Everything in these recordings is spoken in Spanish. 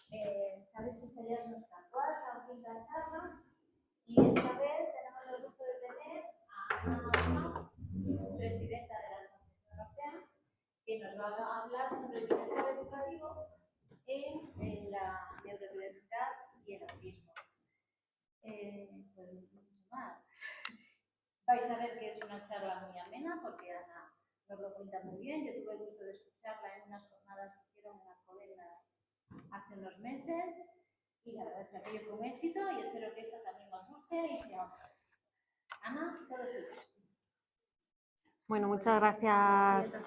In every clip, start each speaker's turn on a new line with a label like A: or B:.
A: Sabes que esta ya es nuestra cuarta o quinta charla y esta vez tenemos el gusto de tener a Ana Ossa, presidenta de la Asociación Europea, que nos va a hablar sobre el bienestar educativo en la neurodiversidad y el autismo. Pues mucho más. Vais a ver que es una charla muy amena porque Ana nos lo cuenta muy bien. Yo tuve el gusto de escucharla en unas jornadas que hicieron en Alcobendas hace unos meses y la verdad es que aquello fue un éxito y espero que esta también os guste y sea otra. Ana, todo es tuyo.
B: Bueno, muchas gracias,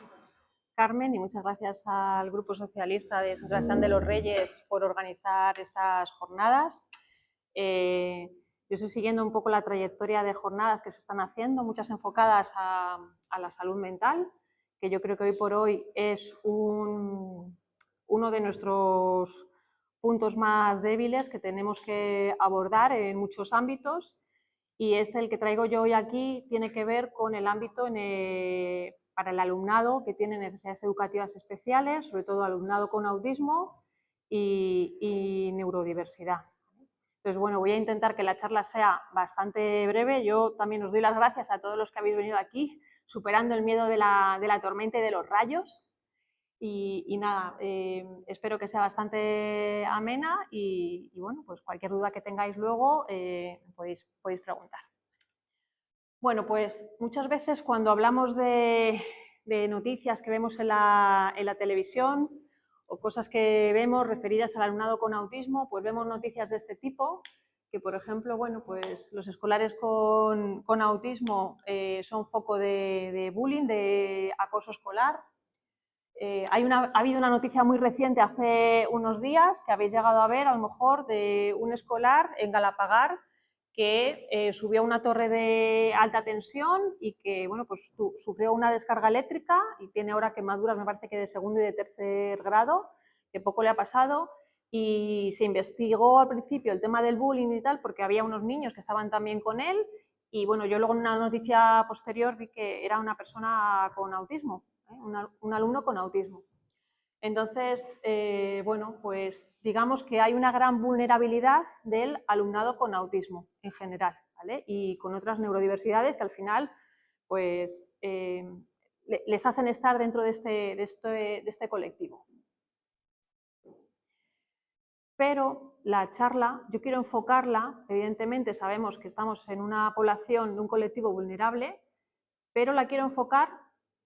B: Carmen, y muchas gracias al Grupo Socialista de San Sebastián de los Reyes por organizar estas jornadas. Yo estoy siguiendo un poco la trayectoria de jornadas que se están haciendo, muchas enfocadas a la salud mental, que yo creo que hoy por hoy es uno de nuestros puntos más débiles que tenemos que abordar en muchos ámbitos. Y el que traigo yo hoy aquí tiene que ver con el ámbito para el alumnado que tiene necesidades educativas especiales, sobre todo alumnado con autismo y neurodiversidad. Entonces, bueno, voy a intentar que la charla sea bastante breve. Yo también os doy las gracias a todos los que habéis venido aquí, superando el miedo de la tormenta y de los rayos. Y nada, espero que sea bastante amena y bueno, pues cualquier duda que tengáis luego podéis preguntar. Bueno, pues muchas veces cuando hablamos de noticias que vemos en la televisión o cosas que vemos referidas al alumnado con autismo, pues vemos noticias de este tipo, que por ejemplo, bueno, pues los escolares con autismo son foco de bullying, de acoso escolar. Ha habido una noticia muy reciente hace unos días que habéis llegado a ver, a lo mejor, de un escolar en Galapagar que subió a una torre de alta tensión y que bueno, pues sufrió una descarga eléctrica y tiene ahora quemaduras, me parece que de segundo y de tercer grado, que poco le ha pasado. Y se investigó al principio el tema del bullying y tal, porque había unos niños que estaban también con él. Y bueno, yo luego en una noticia posterior vi que era una persona con autismo. Un alumno con autismo. Entonces, bueno, pues digamos que hay una gran vulnerabilidad del alumnado con autismo en general, ¿vale? Y con otras neurodiversidades que al final, pues, les hacen estar dentro de este colectivo. Pero la charla, yo quiero enfocarla, evidentemente sabemos que estamos en una población de un colectivo vulnerable, pero la quiero enfocar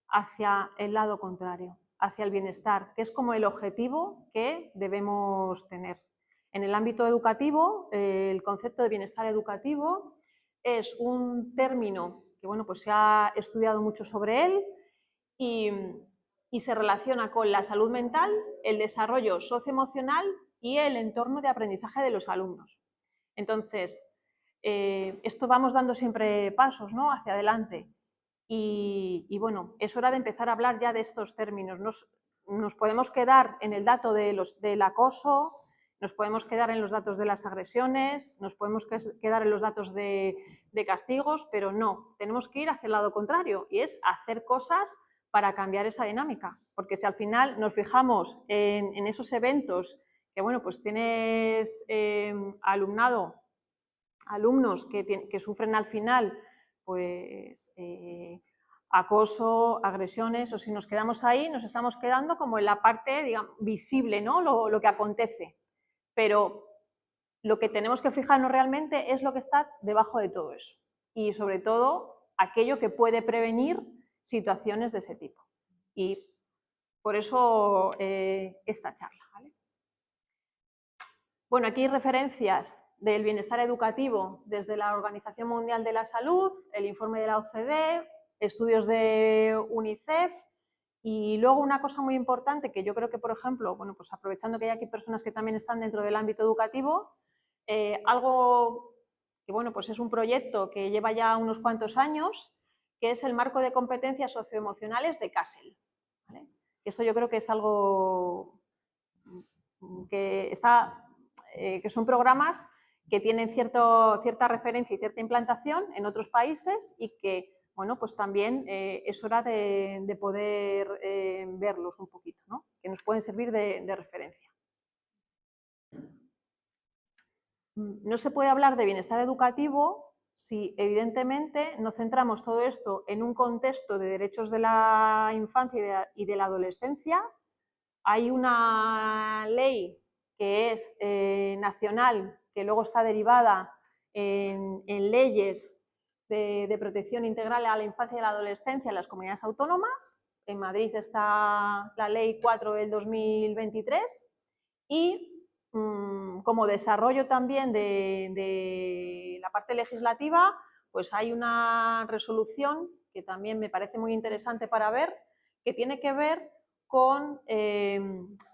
B: hacia el lado contrario, hacia el bienestar, que es como el objetivo que debemos tener. En el ámbito educativo, el concepto de bienestar educativo es un término que bueno, pues se ha estudiado mucho sobre él y se relaciona con la salud mental, el desarrollo socioemocional y el entorno de aprendizaje de los alumnos. Entonces, esto vamos dando siempre pasos, ¿no?, hacia adelante. Y bueno, es hora de empezar a hablar ya de estos términos. Nos podemos quedar en el dato del acoso, nos podemos quedar en los datos de las agresiones, nos podemos quedar en los datos de castigos, pero no, tenemos que ir hacia el lado contrario y es hacer cosas para cambiar esa dinámica. Porque si al final nos fijamos en esos eventos que, bueno, pues tienes alumnos que sufren al final pues acoso, agresiones, o si nos quedamos ahí, nos estamos quedando como en la parte, digamos, visible, ¿no?, lo que acontece. Pero lo que tenemos que fijarnos realmente es lo que está debajo de todo eso. Y sobre todo, aquello que puede prevenir situaciones de ese tipo. Y por eso esta charla, ¿vale? Bueno, aquí hay referencias del bienestar educativo desde la Organización Mundial de la Salud, el informe de la OCDE, estudios de UNICEF y luego una cosa muy importante que yo creo que, por ejemplo, bueno, pues aprovechando que hay aquí personas que también están dentro del ámbito educativo, algo que, bueno, pues es un proyecto que lleva ya unos cuantos años, que es el marco de competencias socioemocionales de CASEL, ¿vale? Eso yo creo que es algo que son programas que tienen cierta referencia y cierta implantación en otros países y que, bueno, pues también es hora de poder verlos un poquito, ¿no?, que nos pueden servir de referencia. No se puede hablar de bienestar educativo si evidentemente no centramos todo esto en un contexto de derechos de la infancia y de la adolescencia. Hay una ley que es nacional, que luego está derivada en leyes de protección integral a la infancia y a la adolescencia en las comunidades autónomas. En Madrid está la Ley 4 del 2023 y como desarrollo también de la parte legislativa, pues hay una resolución que también me parece muy interesante para ver, que tiene que ver con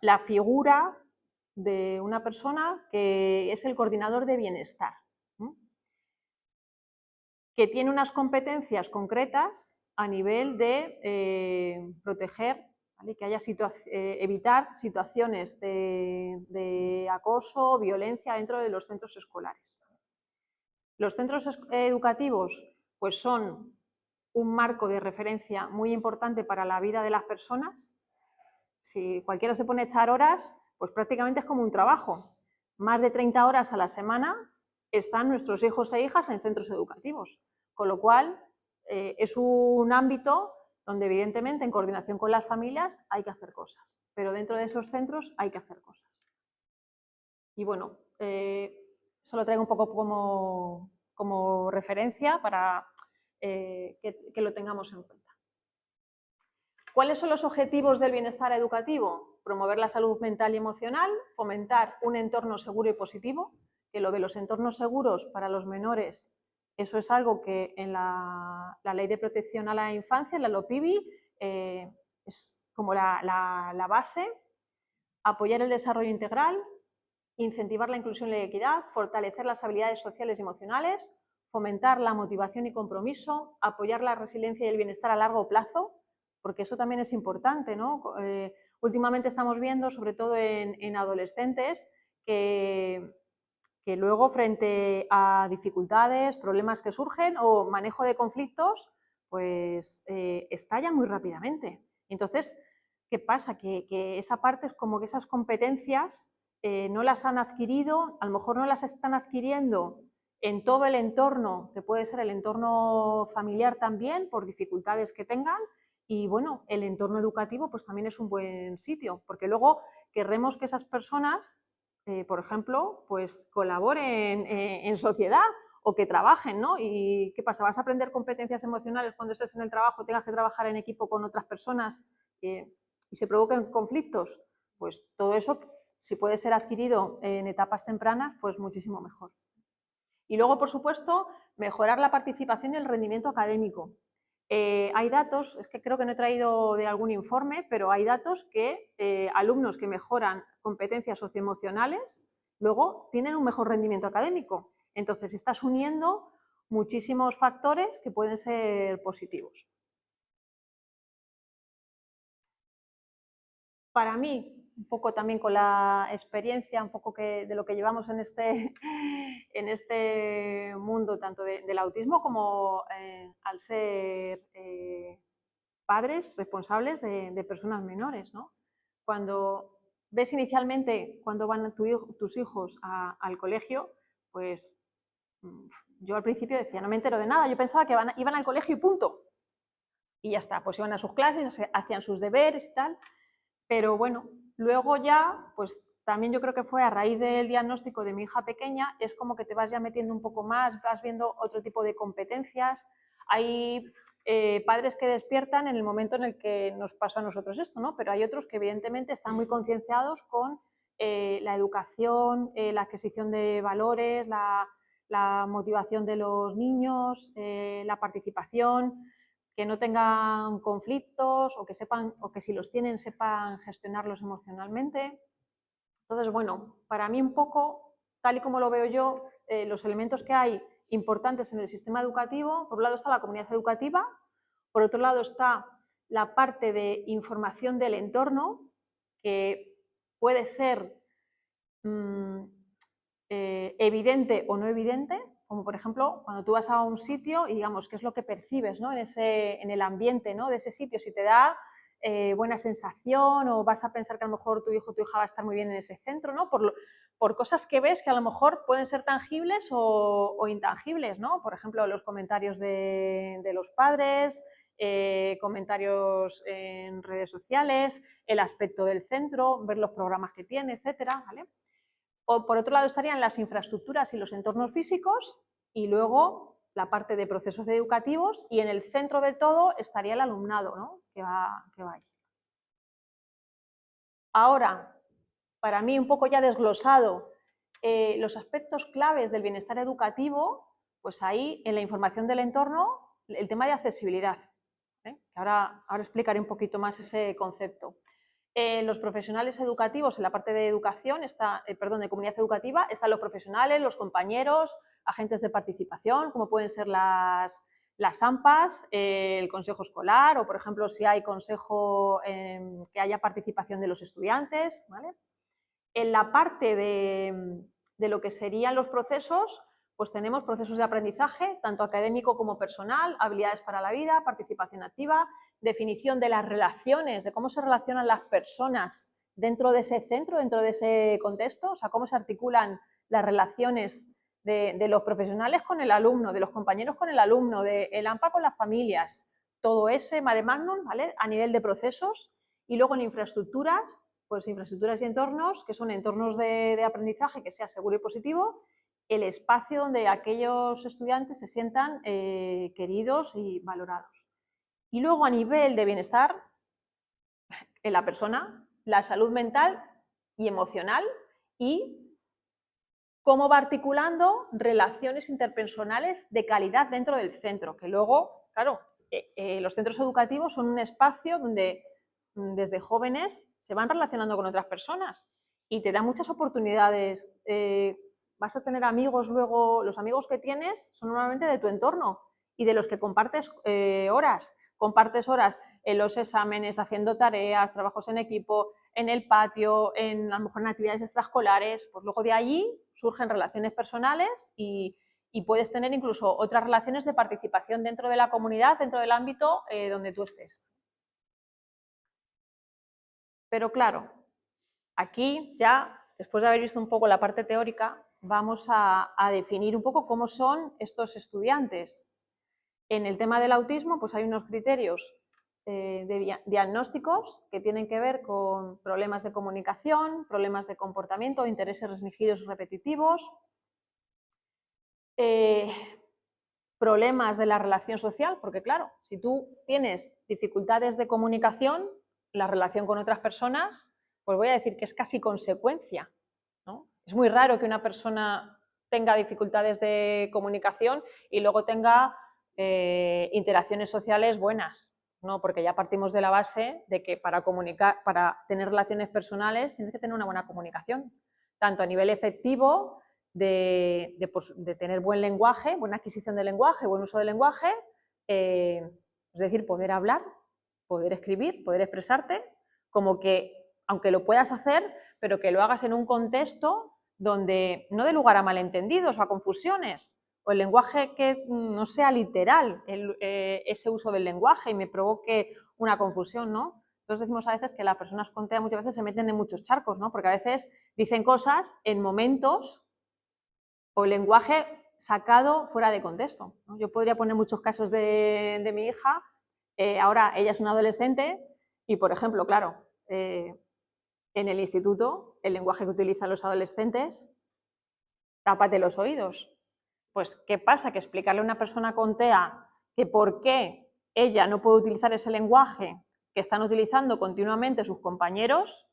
B: la figura de una persona que es el coordinador de bienestar, que tiene unas competencias concretas a nivel de proteger, ¿vale? Que haya evitar situaciones de acoso o violencia dentro de los centros escolares. Los centros educativos pues son un marco de referencia muy importante para la vida de las personas. Si cualquiera se pone a echar horas, pues prácticamente es como un trabajo. Más de 30 horas a la semana están nuestros hijos e hijas en centros educativos, con lo cual es un ámbito donde evidentemente en coordinación con las familias hay que hacer cosas, pero dentro de esos centros hay que hacer cosas. Y bueno, eso lo traigo un poco como referencia para que lo tengamos en cuenta. ¿Cuáles son los objetivos del bienestar educativo? Promover la salud mental y emocional, fomentar un entorno seguro y positivo, que lo de los entornos seguros para los menores, eso es algo que en la Ley de Protección a la Infancia, la LOPIBI, es como la base. Apoyar el desarrollo integral, incentivar la inclusión y la equidad, fortalecer las habilidades sociales y emocionales, fomentar la motivación y compromiso, apoyar la resiliencia y el bienestar a largo plazo, porque eso también es importante, ¿no? Últimamente estamos viendo, sobre todo en adolescentes, que luego frente a dificultades, problemas que surgen o manejo de conflictos, pues estallan muy rápidamente. Entonces, ¿qué pasa? Que esa parte es como que esas competencias no las han adquirido, a lo mejor no las están adquiriendo en todo el entorno, que puede ser el entorno familiar también, por dificultades que tengan, y bueno, el entorno educativo pues también es un buen sitio, porque luego querremos que esas personas, por ejemplo, pues colaboren en sociedad o que trabajen, ¿no? ¿Y qué pasa? ¿Vas a aprender competencias emocionales cuando estés en el trabajo, tengas que trabajar en equipo con otras personas y se provoquen conflictos? Pues todo eso, si puede ser adquirido en etapas tempranas, pues muchísimo mejor. Y luego, por supuesto, mejorar la participación y el rendimiento académico. Hay datos, es que creo que no he traído de algún informe, pero hay datos que alumnos que mejoran competencias socioemocionales luego tienen un mejor rendimiento académico. Entonces, estás uniendo muchísimos factores que pueden ser positivos. Para mí, un poco también con la experiencia, un poco de lo que llevamos en este mundo, tanto del autismo como al ser padres responsables de personas menores, ¿no? Cuando ves inicialmente cuando van tus hijos al colegio, pues yo al principio decía, no me entero de nada, yo pensaba que iban al colegio y punto. Y ya está, pues iban a sus clases, hacían sus deberes y tal, pero bueno, luego ya, pues también yo creo que fue a raíz del diagnóstico de mi hija pequeña, es como que te vas ya metiendo un poco más, vas viendo otro tipo de competencias. Hay padres que despiertan en el momento en el que nos pasó a nosotros esto, ¿no? Pero hay otros que evidentemente están muy concienciados con la educación, la adquisición de valores, la motivación de los niños, la participación, que no tengan conflictos o que sepan, o que si los tienen sepan gestionarlos emocionalmente. Entonces, bueno, para mí un poco, tal y como lo veo yo, los elementos que hay importantes en el sistema educativo, por un lado está la comunidad educativa, por otro lado está la parte de información del entorno, que puede ser evidente o no evidente, como por ejemplo cuando tú vas a un sitio y digamos qué es lo que percibes, ¿no? en el ambiente, ¿no? de ese sitio, si te da buena sensación o vas a pensar que a lo mejor tu hijo o tu hija va a estar muy bien en ese centro, ¿no? Por cosas que ves que a lo mejor pueden ser tangibles o intangibles, ¿no? Por ejemplo, los comentarios de los padres, comentarios en redes sociales, el aspecto del centro, ver los programas que tiene, etcétera, ¿vale? O por otro lado estarían las infraestructuras y los entornos físicos y luego la parte de procesos educativos y en el centro de todo estaría el alumnado, ¿no? que va allí. Ahora, para mí un poco ya desglosado, los aspectos claves del bienestar educativo, pues ahí en la información del entorno, el tema de accesibilidad. Ahora explicaré un poquito más ese concepto. Los profesionales educativos, en la parte de educación, de comunidad educativa, están los profesionales, los compañeros, agentes de participación, como pueden ser las AMPAs, el consejo escolar o, por ejemplo, si hay consejo que haya participación de los estudiantes, ¿vale? En la parte de lo que serían los procesos, pues tenemos procesos de aprendizaje, tanto académico como personal, habilidades para la vida, participación activa, definición de las relaciones, de cómo se relacionan las personas dentro de ese centro, dentro de ese contexto, o sea, cómo se articulan las relaciones de los profesionales con el alumno, de los compañeros con el alumno, del AMPA con las familias, todo ese mare magnum, ¿vale? A nivel de procesos, y luego en infraestructuras, pues infraestructuras y entornos, que son entornos de aprendizaje que sea seguro y positivo, el espacio donde aquellos estudiantes se sientan queridos y valorados. Y luego a nivel de bienestar en la persona, la salud mental y emocional y cómo va articulando relaciones interpersonales de calidad dentro del centro, que luego, claro, los centros educativos son un espacio donde desde jóvenes se van relacionando con otras personas y te da muchas oportunidades. Vas a tener amigos luego, los amigos que tienes son normalmente de tu entorno y de los que compartes horas. Compartes horas en los exámenes, haciendo tareas, trabajos en equipo, en el patio, a lo mejor en actividades extraescolares, pues luego de allí surgen relaciones personales y puedes tener incluso otras relaciones de participación dentro de la comunidad, dentro del ámbito donde tú estés. Pero claro, aquí ya, después de haber visto un poco la parte teórica, vamos a definir un poco cómo son estos estudiantes. En el tema del autismo, pues hay unos criterios de diagnósticos que tienen que ver con problemas de comunicación, problemas de comportamiento, intereses restringidos repetitivos, problemas de la relación social, porque claro, si tú tienes dificultades de comunicación, la relación con otras personas, pues voy a decir que es casi consecuencia, ¿no? Es muy raro que una persona tenga dificultades de comunicación y luego tenga interacciones sociales buenas, ¿no? Porque ya partimos de la base de que para tener relaciones personales tienes que tener una buena comunicación, tanto a nivel efectivo, de tener buen lenguaje, buena adquisición del lenguaje, buen uso del lenguaje, es decir, poder hablar, poder escribir, poder expresarte, como que, aunque lo puedas hacer, pero que lo hagas en un contexto donde no dé lugar a malentendidos o a confusiones, o el lenguaje que no sea literal, ese uso del lenguaje y me provoque una confusión, ¿no? Entonces decimos a veces que las personas con TEA muchas veces se meten en muchos charcos, ¿no? Porque a veces dicen cosas en momentos o el lenguaje sacado fuera de contexto, ¿no? Yo podría poner muchos casos de mi hija, ahora ella es una adolescente y, por ejemplo, claro, en el instituto el lenguaje que utilizan los adolescentes, tápate los oídos. Pues, ¿qué pasa? Que explicarle a una persona con TEA que por qué ella no puede utilizar ese lenguaje que están utilizando continuamente sus compañeros,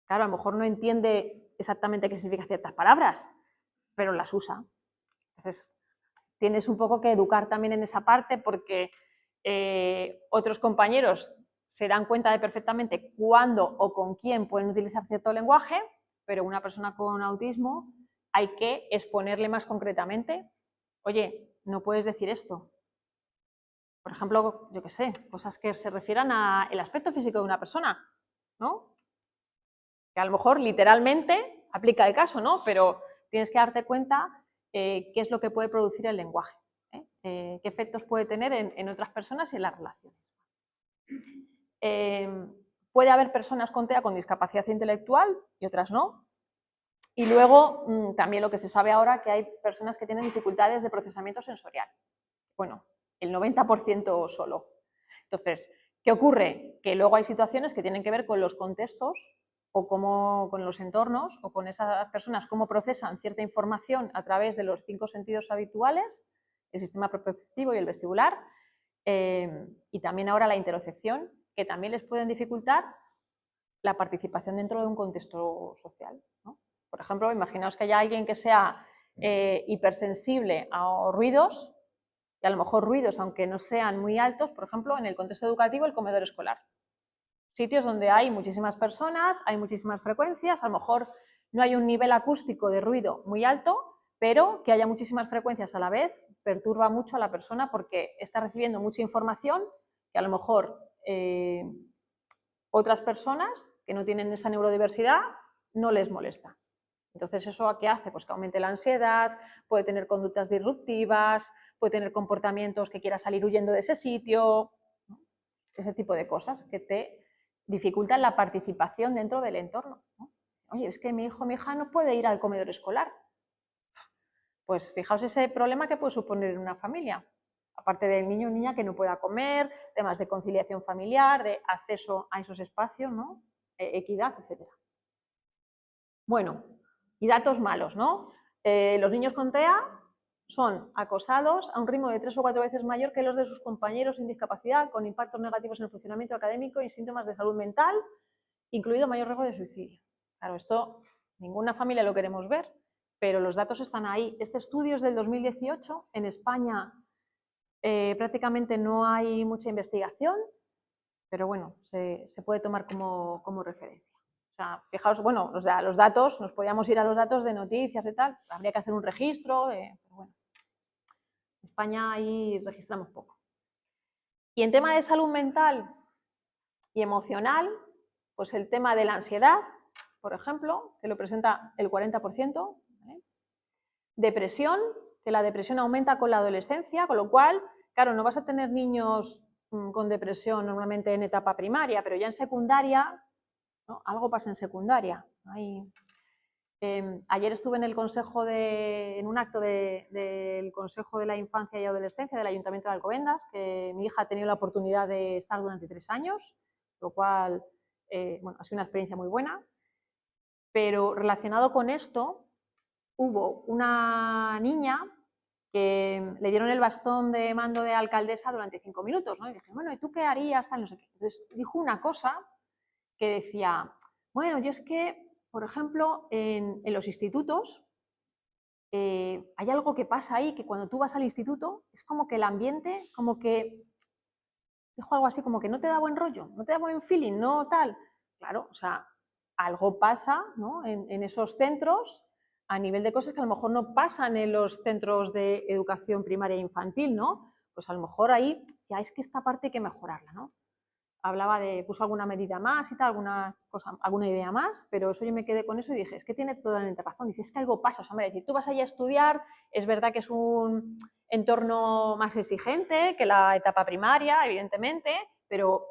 B: claro, a lo mejor no entiende exactamente qué significan ciertas palabras, pero las usa. Entonces, tienes un poco que educar también en esa parte porque otros compañeros se dan cuenta de perfectamente cuándo o con quién pueden utilizar cierto lenguaje, pero una persona con autismo hay que exponerle más concretamente, oye, no puedes decir esto. Por ejemplo, yo qué sé, cosas que se refieran al aspecto físico de una persona, ¿no? Que a lo mejor literalmente aplica el caso, ¿no? Pero tienes que darte cuenta qué es lo que puede producir el lenguaje, qué efectos puede tener en otras personas y en las relaciones. Puede haber personas con TEA con discapacidad intelectual y otras no. Y luego también lo que se sabe ahora, que hay personas que tienen dificultades de procesamiento sensorial. Bueno, el 90% solo. Entonces, ¿qué ocurre? Que luego hay situaciones que tienen que ver con los contextos o con los entornos o con esas personas, cómo procesan cierta información a través de los 5 sentidos habituales, el sistema propioceptivo y el vestibular, y también ahora la interocepción, que también les pueden dificultar la participación dentro de un contexto social, ¿no? Por ejemplo, imaginaos que haya alguien que sea hipersensible a ruidos, y a lo mejor ruidos, aunque no sean muy altos, por ejemplo, en el contexto educativo, el comedor escolar. Sitios donde hay muchísimas personas, hay muchísimas frecuencias, a lo mejor no hay un nivel acústico de ruido muy alto, pero que haya muchísimas frecuencias a la vez perturba mucho a la persona porque está recibiendo mucha información que a lo mejor otras personas que no tienen esa neurodiversidad no les molesta. Entonces, ¿eso a qué hace? Pues que aumente la ansiedad, puede tener conductas disruptivas, puede tener comportamientos que quiera salir huyendo de ese sitio, ¿no? Ese tipo de cosas que te dificultan la participación dentro del entorno, ¿no? Oye, es que mi hijo o mi hija no puede ir al comedor escolar. Pues fijaos ese problema que puede suponer en una familia. Aparte del niño o niña que no pueda comer, temas de conciliación familiar, de acceso a esos espacios, ¿no? Equidad, etc. Bueno, y datos malos, ¿no? Los niños con TEA son acosados a un ritmo de 3 o 4 veces mayor que los de sus compañeros sin discapacidad, con impactos negativos en el funcionamiento académico y síntomas de salud mental, incluido mayor riesgo de suicidio. Claro, esto ninguna familia lo queremos ver, pero los datos están ahí. Este estudio es del 2018, en España prácticamente no hay mucha investigación, pero bueno, se puede tomar como referencia. O sea, fijaos, bueno, los datos, nos podíamos ir a los datos de noticias y tal, habría que hacer un registro, pero bueno, en España ahí registramos poco. Y en tema de salud mental y emocional, pues el tema de la ansiedad, por ejemplo, que lo presenta el 40%, ¿vale? Depresión, que la depresión aumenta con la adolescencia, con lo cual, claro, no vas a tener niños con depresión normalmente en etapa primaria, pero ya en secundaria, ¿no? Algo pasa en secundaria. Ayer estuve en el consejo en un acto del Consejo de la Infancia y Adolescencia del Ayuntamiento de Alcobendas, que mi hija ha tenido la oportunidad de estar durante 3 años, lo cual bueno, ha sido una experiencia muy buena. Pero relacionado con esto, hubo una niña que le dieron el bastón de mando de alcaldesa durante 5 minutos, ¿no? Y dije, bueno, ¿y tú qué harías? No sé qué. Entonces dijo una cosa que decía, bueno, yo es que, por ejemplo, en los institutos hay algo que pasa ahí, que cuando tú vas al instituto es como que el ambiente, como que, dijo algo así, como que no te da buen rollo, no te da buen feeling, no tal. Claro, o sea, algo pasa, ¿no? en esos centros a nivel de cosas que a lo mejor no pasan en los centros de educación primaria e infantil, ¿no? Pues a lo mejor ahí ya es que esta parte hay que mejorarla, ¿no? Hablaba puso alguna medida más y tal, alguna idea más, pero eso yo me quedé con eso y dije, es que tiene totalmente razón. Dice, es que algo pasa, o sea, me decir, tú vas allá a estudiar, es verdad que es un entorno más exigente que la etapa primaria, evidentemente, pero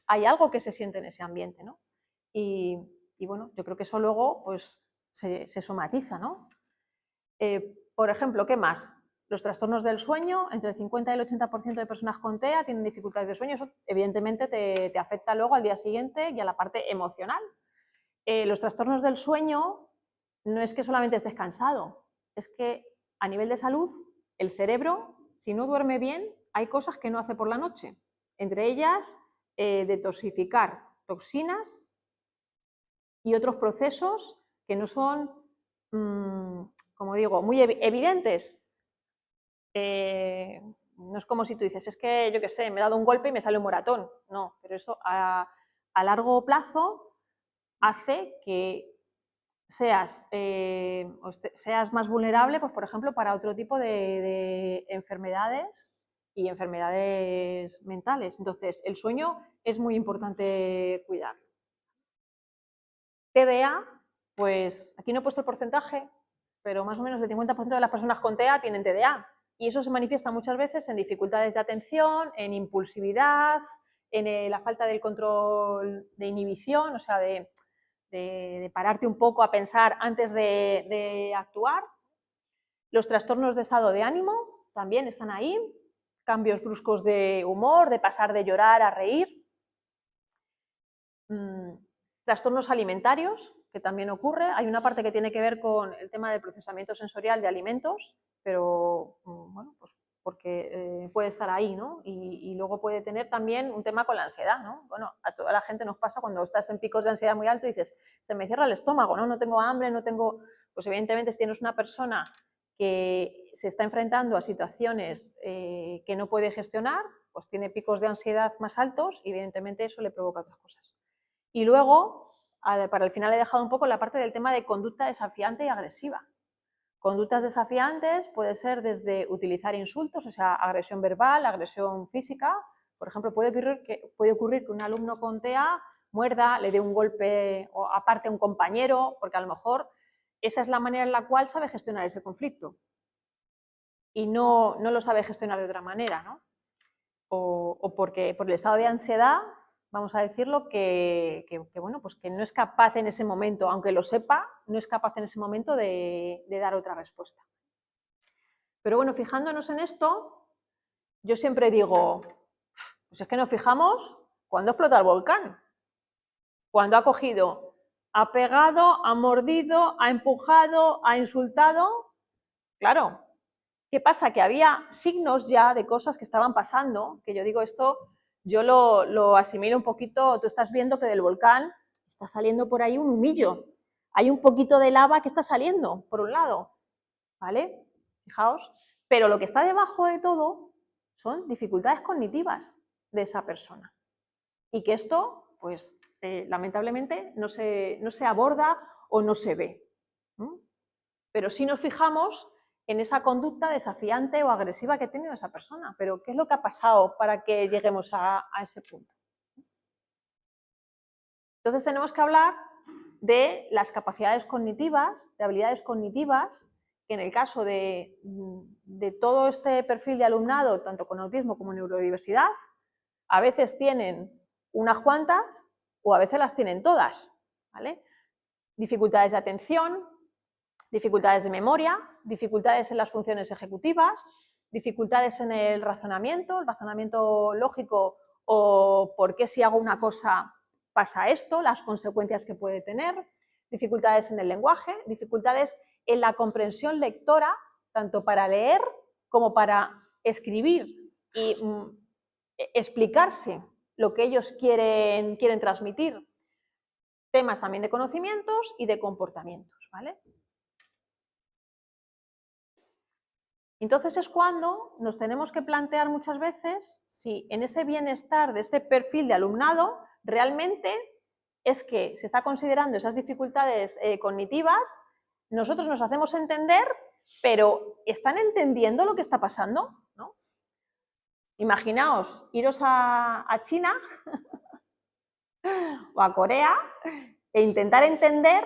B: hay algo que se siente en ese ambiente, ¿no? Y bueno, yo creo que eso luego pues se somatiza, ¿no? Por ejemplo, ¿qué más? Los trastornos del sueño, entre el 50 y el 80% de personas con TEA tienen dificultades de sueño, eso evidentemente te afecta luego al día siguiente y a la parte emocional. Los trastornos del sueño no es que solamente estés cansado, es que a nivel de salud, el cerebro, si no duerme bien, hay cosas que no hace por la noche, entre ellas detoxificar toxinas y otros procesos que no son, como digo, muy evidentes. No es como si tú dices, es que yo qué sé, me he dado un golpe y me sale un moratón. No, pero eso a largo plazo hace que seas más vulnerable, pues, por ejemplo, para otro tipo de enfermedades y enfermedades mentales. Entonces, el sueño es muy importante cuidar. TDA, pues aquí no he puesto el porcentaje, pero más o menos el 50% de las personas con TEA tienen TDA. Y eso se manifiesta muchas veces en dificultades de atención, en impulsividad, en la falta del control de inhibición, o sea, de pararte un poco a pensar antes de actuar. Los trastornos de estado de ánimo también están ahí, cambios bruscos de humor, de pasar de llorar a reír. Trastornos alimentarios, que también ocurre. Hay una parte que tiene que ver con el tema del procesamiento sensorial de alimentos, pero bueno, pues porque puede estar ahí, ¿no? Y luego puede tener también un tema con la ansiedad, ¿no? Bueno, a toda la gente nos pasa cuando estás en picos de ansiedad muy alto y dices, se me cierra el estómago, ¿no? No tengo hambre, no tengo... Pues evidentemente si tienes una persona que se está enfrentando a situaciones que no puede gestionar, pues tiene picos de ansiedad más altos y evidentemente eso le provoca otras cosas. Y luego, para el final he dejado un poco la parte del tema de conducta desafiante y agresiva. Conductas desafiantes puede ser desde utilizar insultos, o sea, agresión verbal, agresión física. Por ejemplo, puede ocurrir que un alumno con TEA muerda, le dé un golpe o aparte a un compañero, porque a lo mejor esa es la manera en la cual sabe gestionar ese conflicto y no lo sabe gestionar de otra manera, ¿no? O porque por el estado de ansiedad, vamos a decirlo, bueno, pues que no es capaz en ese momento, aunque lo sepa, no es capaz en ese momento de dar otra respuesta. Pero bueno, fijándonos en esto, yo siempre digo, pues es que nos fijamos cuando explota el volcán, cuando ha cogido, ha pegado, ha mordido, ha empujado, ha insultado. Claro, ¿qué pasa? Que había signos ya de cosas que estaban pasando, que yo digo esto, yo lo asimilo un poquito, tú estás viendo que del volcán está saliendo por ahí un humillo, hay un poquito de lava que está saliendo, por un lado, ¿vale? Fijaos, pero lo que está debajo de todo son dificultades cognitivas de esa persona. Y que esto, pues, lamentablemente no se aborda o no se ve. Pero sí nos fijamos en esa conducta desafiante o agresiva que ha tenido esa persona. Pero ¿qué es lo que ha pasado para que lleguemos a ese punto? Entonces tenemos que hablar de las capacidades cognitivas, de habilidades cognitivas, que en el caso de todo este perfil de alumnado, tanto con autismo como neurodiversidad, a veces tienen unas cuantas o a veces las tienen todas, ¿vale? Dificultades de atención, dificultades de memoria, dificultades en las funciones ejecutivas, dificultades en el razonamiento lógico o por qué si hago una cosa pasa esto, las consecuencias que puede tener, dificultades en el lenguaje, dificultades en la comprensión lectora, tanto para leer como para escribir y explicarse lo que ellos quieren transmitir. Temas también de conocimientos y de comportamientos, ¿vale? Entonces es cuando nos tenemos que plantear muchas veces si en ese bienestar de este perfil de alumnado realmente es que se está considerando esas dificultades cognitivas, nosotros nos hacemos entender, pero ¿están entendiendo lo que está pasando? ¿No? Imaginaos iros a China o a Corea e intentar entender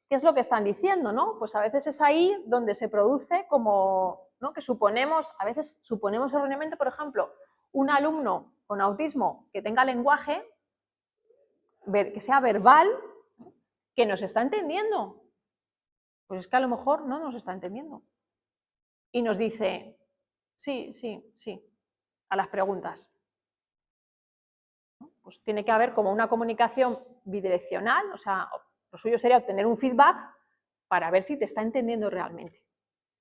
B: qué es lo que están diciendo, ¿no? Pues a veces es ahí donde se produce como, ¿no? Que a veces suponemos erróneamente, por ejemplo, un alumno con autismo que tenga lenguaje, que sea verbal, que nos está entendiendo. Pues es que a lo mejor no nos está entendiendo. Y nos dice, sí, sí, sí, a las preguntas. Pues tiene que haber como una comunicación bidireccional, o sea, lo suyo sería obtener un feedback para ver si te está entendiendo realmente.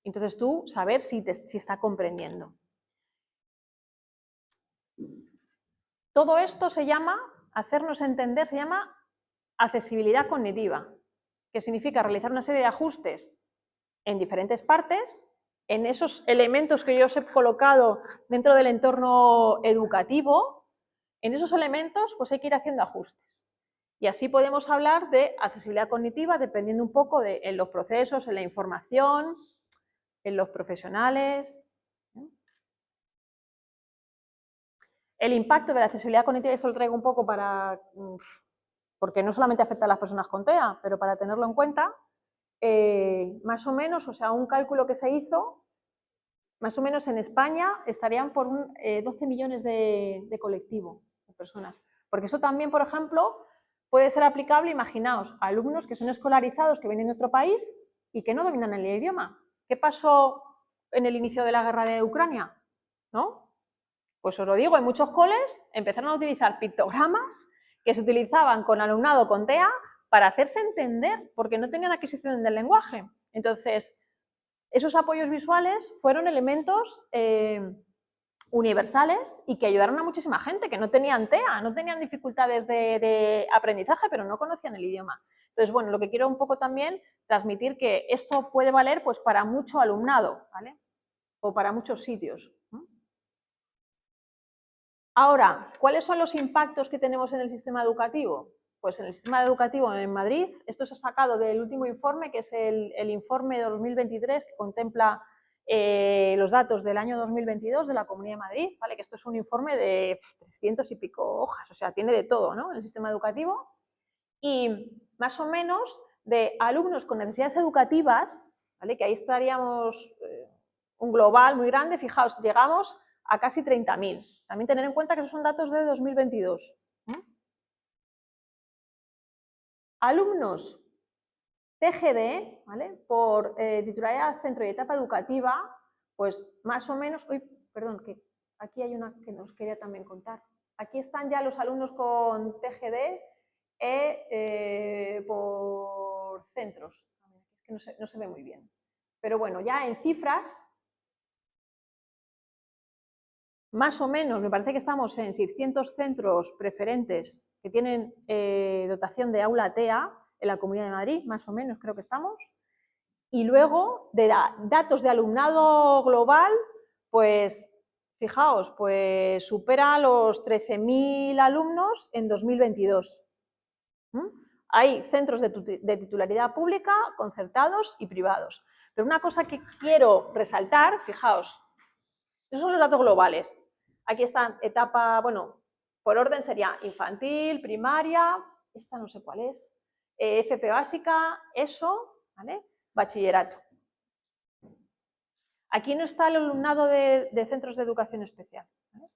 B: Entonces tú saber si está comprendiendo. Todo esto se llama, hacernos entender, se llama accesibilidad cognitiva, que significa realizar una serie de ajustes en diferentes partes, en esos elementos que yo os he colocado dentro del entorno educativo, en esos elementos pues hay que ir haciendo ajustes. Y así podemos hablar de accesibilidad cognitiva dependiendo un poco en los procesos, en la información, en los profesionales. El impacto de la accesibilidad cognitiva, eso lo traigo un poco porque no solamente afecta a las personas con TEA, pero para tenerlo en cuenta, más o menos, o sea, un cálculo que se hizo, más o menos en España estarían por 12 millones de colectivo, personas. Porque eso también, por ejemplo, puede ser aplicable, imaginaos, a alumnos que son escolarizados, que vienen de otro país y que no dominan el idioma. ¿Qué pasó en el inicio de la guerra de Ucrania? ¿No? Pues os lo digo, en muchos coles empezaron a utilizar pictogramas que se utilizaban con alumnado con TEA para hacerse entender, porque no tenían adquisición del lenguaje. Entonces, esos apoyos visuales fueron elementos universales y que ayudaron a muchísima gente que no tenían TEA, no tenían dificultades de aprendizaje, pero no conocían el idioma. Entonces, bueno, lo que quiero un poco también transmitir que esto puede valer pues para mucho alumnado, ¿vale? O para muchos sitios. Ahora, ¿cuáles son los impactos que tenemos en el sistema educativo? Pues en el sistema educativo en Madrid, esto se ha sacado del último informe, que es el informe de 2023, que contempla los datos del año 2022 de la Comunidad de Madrid, ¿vale? Que esto es un informe de 300 y pico hojas, o sea, tiene de todo, ¿no? En el sistema educativo. Y más o menos de alumnos con necesidades educativas, ¿vale? Que ahí estaríamos un global muy grande, fijaos, llegamos a casi 30.000. También tener en cuenta que esos son datos de 2022. Alumnos TGD, ¿vale? Por titularidad, centro y etapa educativa, pues más o menos, perdón, que aquí hay una que nos quería también contar. Aquí están ya los alumnos con TGD por centros. Es que no se ve muy bien. Pero bueno, ya en cifras, más o menos, me parece que estamos en 600 centros preferentes que tienen dotación de aula TEA en la Comunidad de Madrid, más o menos creo que estamos. Y luego, de datos de alumnado global, pues fijaos, pues supera los 13.000 alumnos en 2022. Hay centros de titularidad pública, concertados y privados. Pero una cosa que quiero resaltar, fijaos, esos son los datos globales. Aquí están etapa, bueno, por orden sería infantil, primaria, esta no sé cuál es, FP básica, ESO, ¿vale? Bachillerato. Aquí no está el alumnado de centros de educación especial, ¿vale?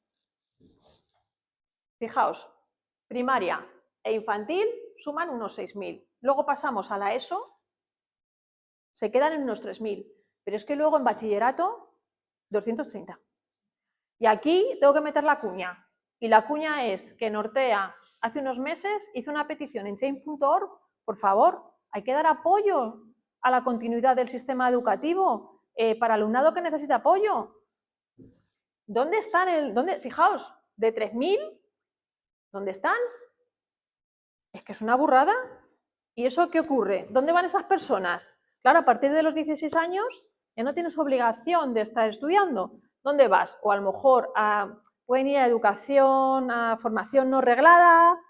B: Fijaos, primaria e infantil suman unos 6.000. Luego pasamos a la ESO, se quedan en unos 3.000. Pero es que luego en bachillerato, 230. Y aquí tengo que meter la cuña. Y la cuña es que Nortea hace unos meses hizo una petición en change.org, por favor, hay que dar apoyo a la continuidad del sistema educativo para alumnado que necesita apoyo. ¿Dónde están? Fijaos, de 3.000, ¿dónde están? Es que es una burrada. ¿Y eso qué ocurre? ¿Dónde van esas personas? Claro, a partir de los 16 años ya no tienes obligación de estar estudiando. ¿Dónde vas? O a lo mejor pueden ir a educación, a formación no reglada,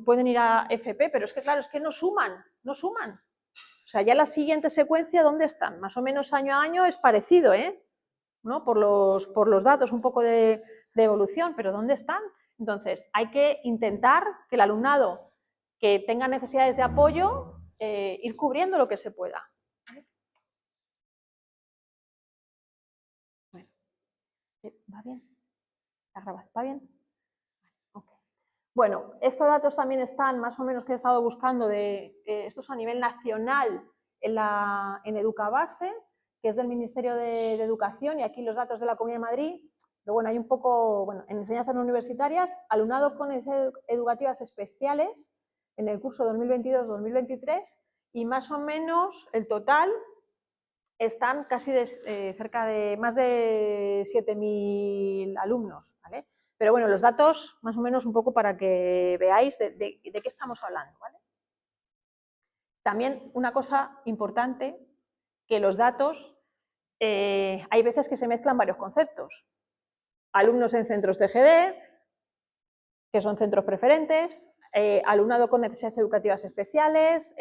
B: pueden ir a FP, pero es que claro, es que no suman, no suman. O sea, ya la siguiente secuencia, ¿dónde están? Más o menos año a año es parecido, ¿no? Por los datos un poco de evolución, pero ¿dónde están? Entonces, hay que intentar que el alumnado que tenga necesidades de apoyo, ir cubriendo lo que se pueda. Bueno, ¿va bien? ¿Va bien? Okay. Bueno, estos datos también están más o menos que he estado buscando estos a nivel nacional en Educabase, que es del Ministerio de Educación, y aquí los datos de la Comunidad de Madrid. Pero bueno, hay un poco, bueno, en enseñanzas no universitarias, alumnado con necesidades educativas especiales en el curso 2022-2023, y más o menos el total están casi cerca de más de 7.000 alumnos, ¿vale? Pero bueno, los datos más o menos un poco para que veáis de qué estamos hablando, ¿vale? También una cosa importante, que los datos, hay veces que se mezclan varios conceptos. Alumnos en centros TGD, que son centros preferentes, alumnado con necesidades educativas especiales,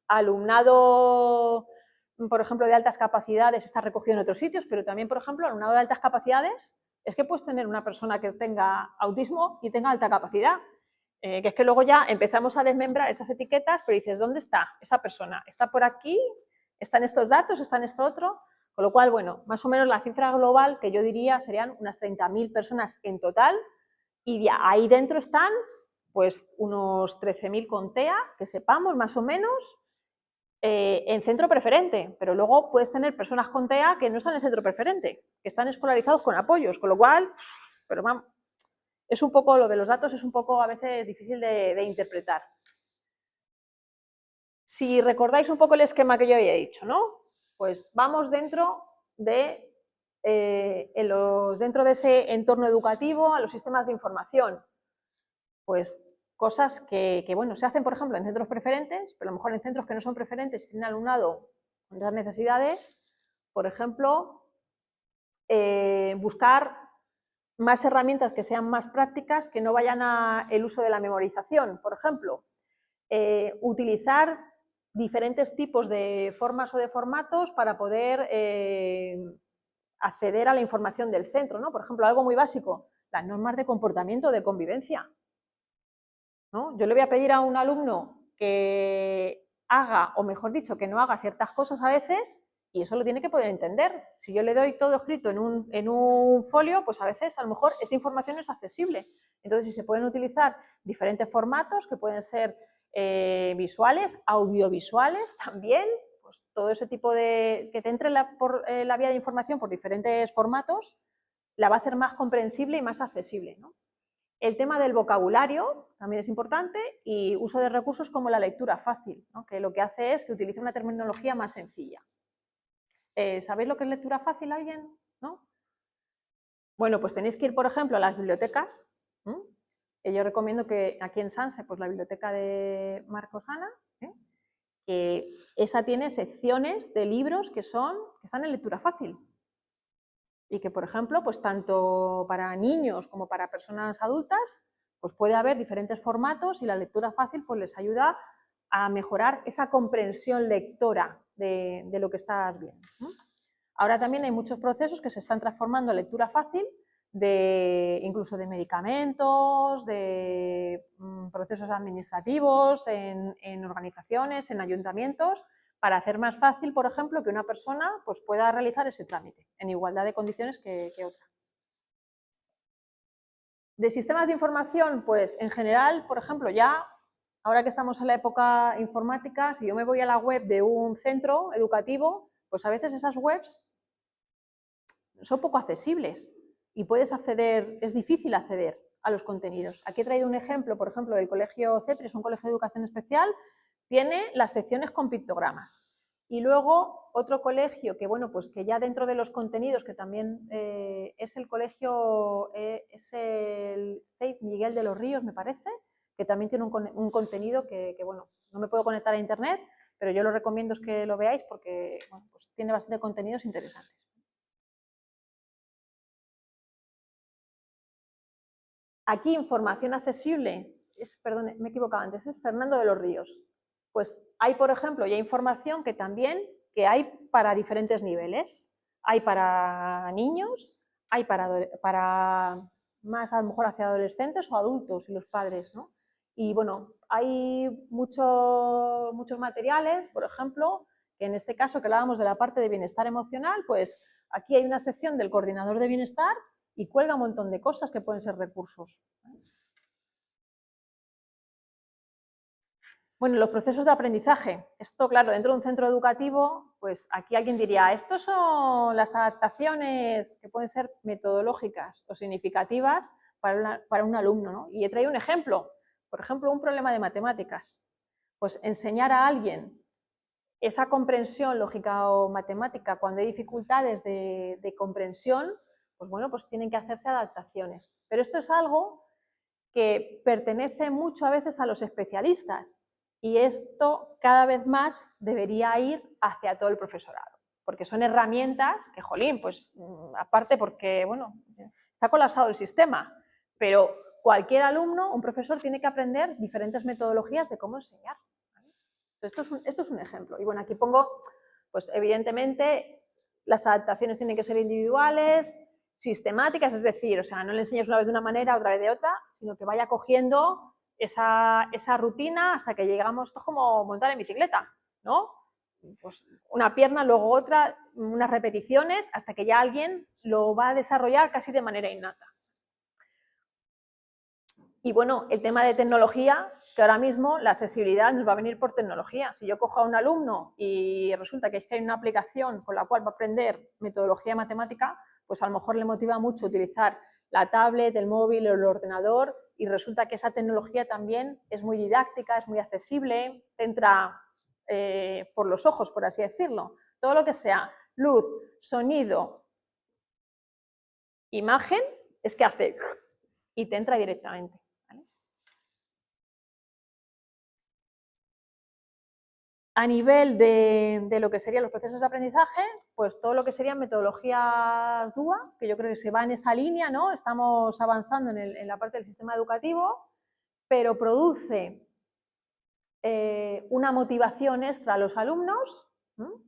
B: alumnado, por ejemplo, de altas capacidades está recogido en otros sitios, pero también, por ejemplo, alumnado de altas capacidades, es que puedes tener una persona que tenga autismo y tenga alta capacidad, que es que luego ya empezamos a desmembrar esas etiquetas, pero dices, ¿dónde está esa persona? ¿Está por aquí? ¿Está en estos datos? ¿Está en esto otro? Con lo cual, bueno, más o menos la cifra global que yo diría serían unas 30.000 personas en total y ahí dentro están pues unos 13.000 con TEA, que sepamos más o menos, en centro preferente, pero luego puedes tener personas con TEA que no están en centro preferente, que están escolarizados con apoyos, con lo cual, pero vamos, es un poco, lo de los datos es un poco a veces difícil de interpretar. Si recordáis un poco el esquema que yo había dicho, ¿no? Pues vamos dentro de ese entorno educativo, a los sistemas de información. Pues cosas que, bueno, se hacen, por ejemplo, en centros preferentes, pero a lo mejor en centros que no son preferentes, tienen alumnado con esas necesidades, por ejemplo, buscar más herramientas que sean más prácticas, que no vayan al uso de la memorización, por ejemplo. Utilizar diferentes tipos de formas o de formatos para poder acceder a la información del centro, ¿no? Por ejemplo, algo muy básico, las normas de comportamiento, de convivencia, ¿no? Yo le voy a pedir a un alumno que haga, o mejor dicho, que no haga ciertas cosas a veces, y eso lo tiene que poder entender. Si yo le doy todo escrito en un folio, pues a veces a lo mejor esa información es accesible. Entonces, si se pueden utilizar diferentes formatos, que pueden ser visuales, audiovisuales también, pues todo ese tipo de... que te entre por la vía de información por diferentes formatos, la va a hacer más comprensible y más accesible, ¿no? El tema del vocabulario también es importante y uso de recursos como la lectura fácil, ¿no? Que lo que hace es que utilice una terminología más sencilla. ¿Sabéis lo que es lectura fácil alguien? ¿No? Bueno, pues tenéis que ir, por ejemplo, a las bibliotecas. Yo recomiendo que aquí en Sanse, pues la biblioteca de Marcos Ana, que esa tiene secciones de libros que están en lectura fácil. Y que, por ejemplo, pues tanto para niños como para personas adultas, pues puede haber diferentes formatos y la lectura fácil pues les ayuda a mejorar esa comprensión lectora de lo que estás viendo, ¿no? Ahora también hay muchos procesos que se están transformando en lectura fácil, incluso de medicamentos, de procesos administrativos, en organizaciones, en ayuntamientos, para hacer más fácil, por ejemplo, que una persona pues, pueda realizar ese trámite en igualdad de condiciones que otra. De sistemas de información, pues en general, por ejemplo, ya ahora que estamos en la época informática, si yo me voy a la web de un centro educativo, pues a veces esas webs son poco accesibles y puedes acceder, es difícil acceder a los contenidos. Aquí he traído un ejemplo, por ejemplo, del colegio CEPRI, es un colegio de educación especial, tiene las secciones con pictogramas. Y luego otro colegio que, bueno, pues que ya dentro de los contenidos, que también es el colegio, es el CEIP Miguel de los Ríos, me parece, que también tiene un contenido que, bueno, no me puedo conectar a internet, pero yo lo recomiendo es que lo veáis porque, bueno, pues tiene bastante contenidos interesantes. Aquí información accesible, perdón, me he equivocado antes, es Fernando de los Ríos. Pues hay, por ejemplo, ya información que también que hay para diferentes niveles. Hay para niños, hay para más a lo mejor hacia adolescentes o adultos y los padres, ¿no? Y bueno, hay muchos materiales, por ejemplo, que en este caso que hablábamos de la parte de bienestar emocional, pues aquí hay una sección del coordinador de bienestar y cuelga un montón de cosas que pueden ser recursos. Bueno, los procesos de aprendizaje. Esto, claro, dentro de un centro educativo, pues aquí alguien diría, estos son las adaptaciones que pueden ser metodológicas o significativas para un alumno, ¿no? Y he traído un ejemplo, por ejemplo, un problema de matemáticas. Pues enseñar a alguien esa comprensión lógica o matemática cuando hay dificultades de comprensión, pues bueno, pues tienen que hacerse adaptaciones. Pero esto es algo que pertenece mucho a veces a los especialistas y esto cada vez más debería ir hacia todo el profesorado, porque son herramientas que, jolín, pues aparte porque, bueno, está colapsado el sistema, pero cualquier alumno, un profesor, tiene que aprender diferentes metodologías de cómo enseñar. Esto es un ejemplo. Y bueno, aquí pongo, pues evidentemente, las adaptaciones tienen que ser individuales, sistemáticas, es decir, o sea, no le enseñas una vez de una manera, otra vez de otra, sino que vaya cogiendo esa rutina hasta que llegamos, esto es como montar en bicicleta, ¿no? Pues una pierna, luego otra, unas repeticiones, hasta que ya alguien lo va a desarrollar casi de manera innata. Y bueno, el tema de tecnología, que ahora mismo la accesibilidad nos va a venir por tecnología. Si yo cojo a un alumno y resulta que hay una aplicación con la cual va a aprender metodología matemática, pues a lo mejor le motiva mucho utilizar la tablet, el móvil o el ordenador, y resulta que esa tecnología también es muy didáctica, es muy accesible, entra por los ojos, por así decirlo. Todo lo que sea luz, sonido, imagen, es que hace y te entra directamente. ¿Vale? A nivel de lo que serían los procesos de aprendizaje, pues todo lo que serían metodologías DUA, que yo creo que se va en esa línea, ¿no? Estamos avanzando en la parte del sistema educativo, pero produce una motivación extra a los alumnos, ¿no?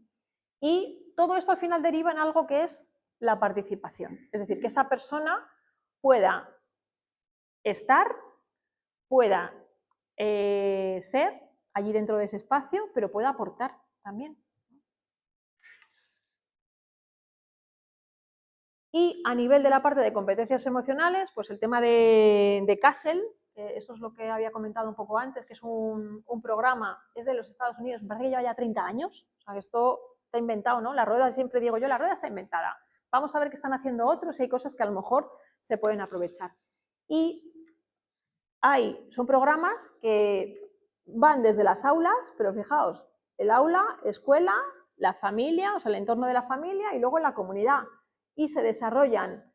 B: Y todo esto al final deriva en algo que es la participación. Es decir, que esa persona pueda estar, pueda ser allí dentro de ese espacio, pero pueda aportar también. Y a nivel de la parte de competencias emocionales, pues el tema de CASEL, eso es lo que había comentado un poco antes, que es un programa, es de los Estados Unidos, me parece que lleva ya 30 años, o sea, que esto está inventado, ¿no? La rueda, siempre digo yo, la rueda está inventada. Vamos a ver qué están haciendo otros y hay cosas que a lo mejor se pueden aprovechar. Y son programas que van desde las aulas, pero fijaos, el aula, escuela, la familia, o sea, el entorno de la familia y luego en la comunidad. Y se desarrollan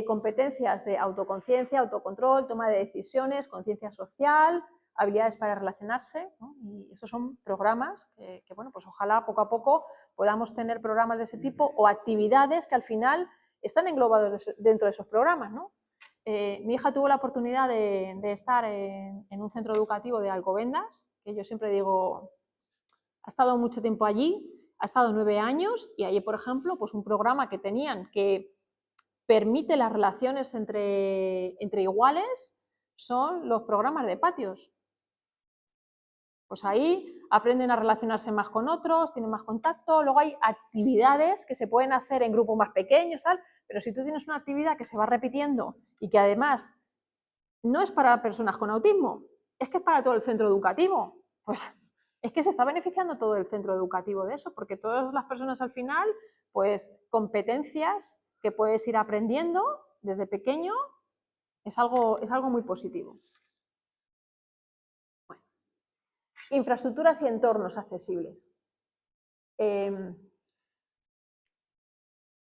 B: competencias de autoconciencia, autocontrol, toma de decisiones, conciencia social, habilidades para relacionarse, ¿no? Y estos son programas que, bueno, pues ojalá poco a poco podamos tener programas de ese tipo o actividades que al final están englobados dentro de esos programas, ¿no? Mi hija tuvo la oportunidad de estar en un centro educativo de Alcobendas, que yo siempre digo, ha estado mucho tiempo allí, ha estado 9 años y allí, por ejemplo, pues un programa que tenían que permite las relaciones entre iguales son los programas de patios. Pues ahí aprenden a relacionarse más con otros, tienen más contacto, luego hay actividades que se pueden hacer en grupos más pequeños, ¿sabes? Pero si tú tienes una actividad que se va repitiendo y que además no es para personas con autismo, es que es para todo el centro educativo, pues es que se está beneficiando todo el centro educativo de eso, porque todas las personas al final, pues competencias que puedes ir aprendiendo desde pequeño, es algo muy positivo. Bueno, infraestructuras y entornos accesibles.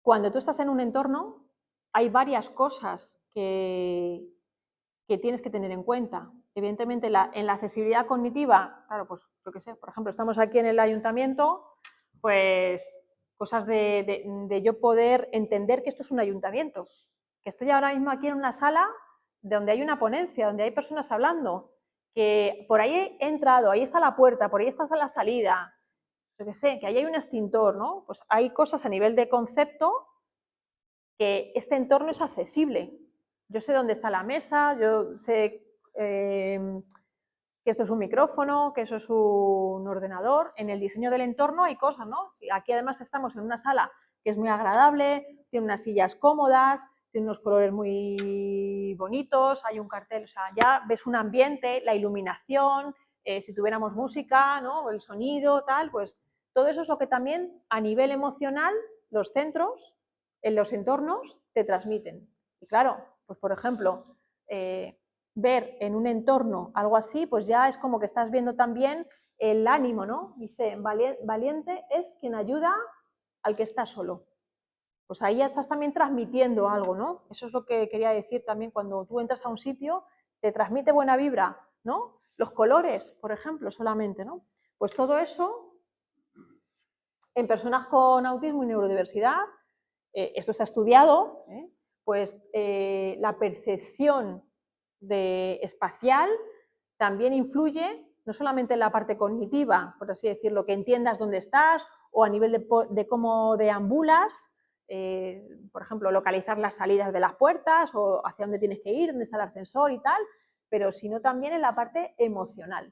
B: Cuando tú estás en un entorno, hay varias cosas que tienes que tener en cuenta. Evidentemente, en la accesibilidad cognitiva, claro, pues yo qué sé, por ejemplo, estamos aquí en el ayuntamiento, pues cosas de yo poder entender que esto es un ayuntamiento, que estoy ahora mismo aquí en una sala donde hay una ponencia, donde hay personas hablando, que por ahí he entrado, ahí está la puerta, por ahí está la salida, yo qué sé, que ahí hay un extintor, ¿no? Pues hay cosas a nivel de concepto que este entorno es accesible. Yo sé dónde está la mesa, yo sé que esto es un micrófono, que eso es un ordenador. En el diseño del entorno hay cosas, ¿no? Aquí además estamos en una sala que es muy agradable, tiene unas sillas cómodas, tiene unos colores muy bonitos, hay un cartel, o sea, ya ves un ambiente, la iluminación, si tuviéramos música, ¿no? El sonido, tal, pues todo eso es lo que también a nivel emocional los centros, en los entornos, te transmiten. Y claro, pues por ejemplo, ver en un entorno algo así, pues ya es como que estás viendo también el ánimo, ¿no? Dice, valiente es quien ayuda al que está solo. Pues ahí ya estás también transmitiendo algo, ¿no? Eso es lo que quería decir también, cuando tú entras a un sitio, te transmite buena vibra, ¿no? Los colores, por ejemplo, solamente, ¿no? Pues todo eso, en personas con autismo y neurodiversidad, esto está estudiado, pues la percepción espacial también influye no solamente en la parte cognitiva, por así decirlo, que entiendas dónde estás o a nivel de cómo deambulas, por ejemplo, localizar las salidas de las puertas o hacia dónde tienes que ir, dónde está el ascensor y tal, pero sino también en la parte emocional.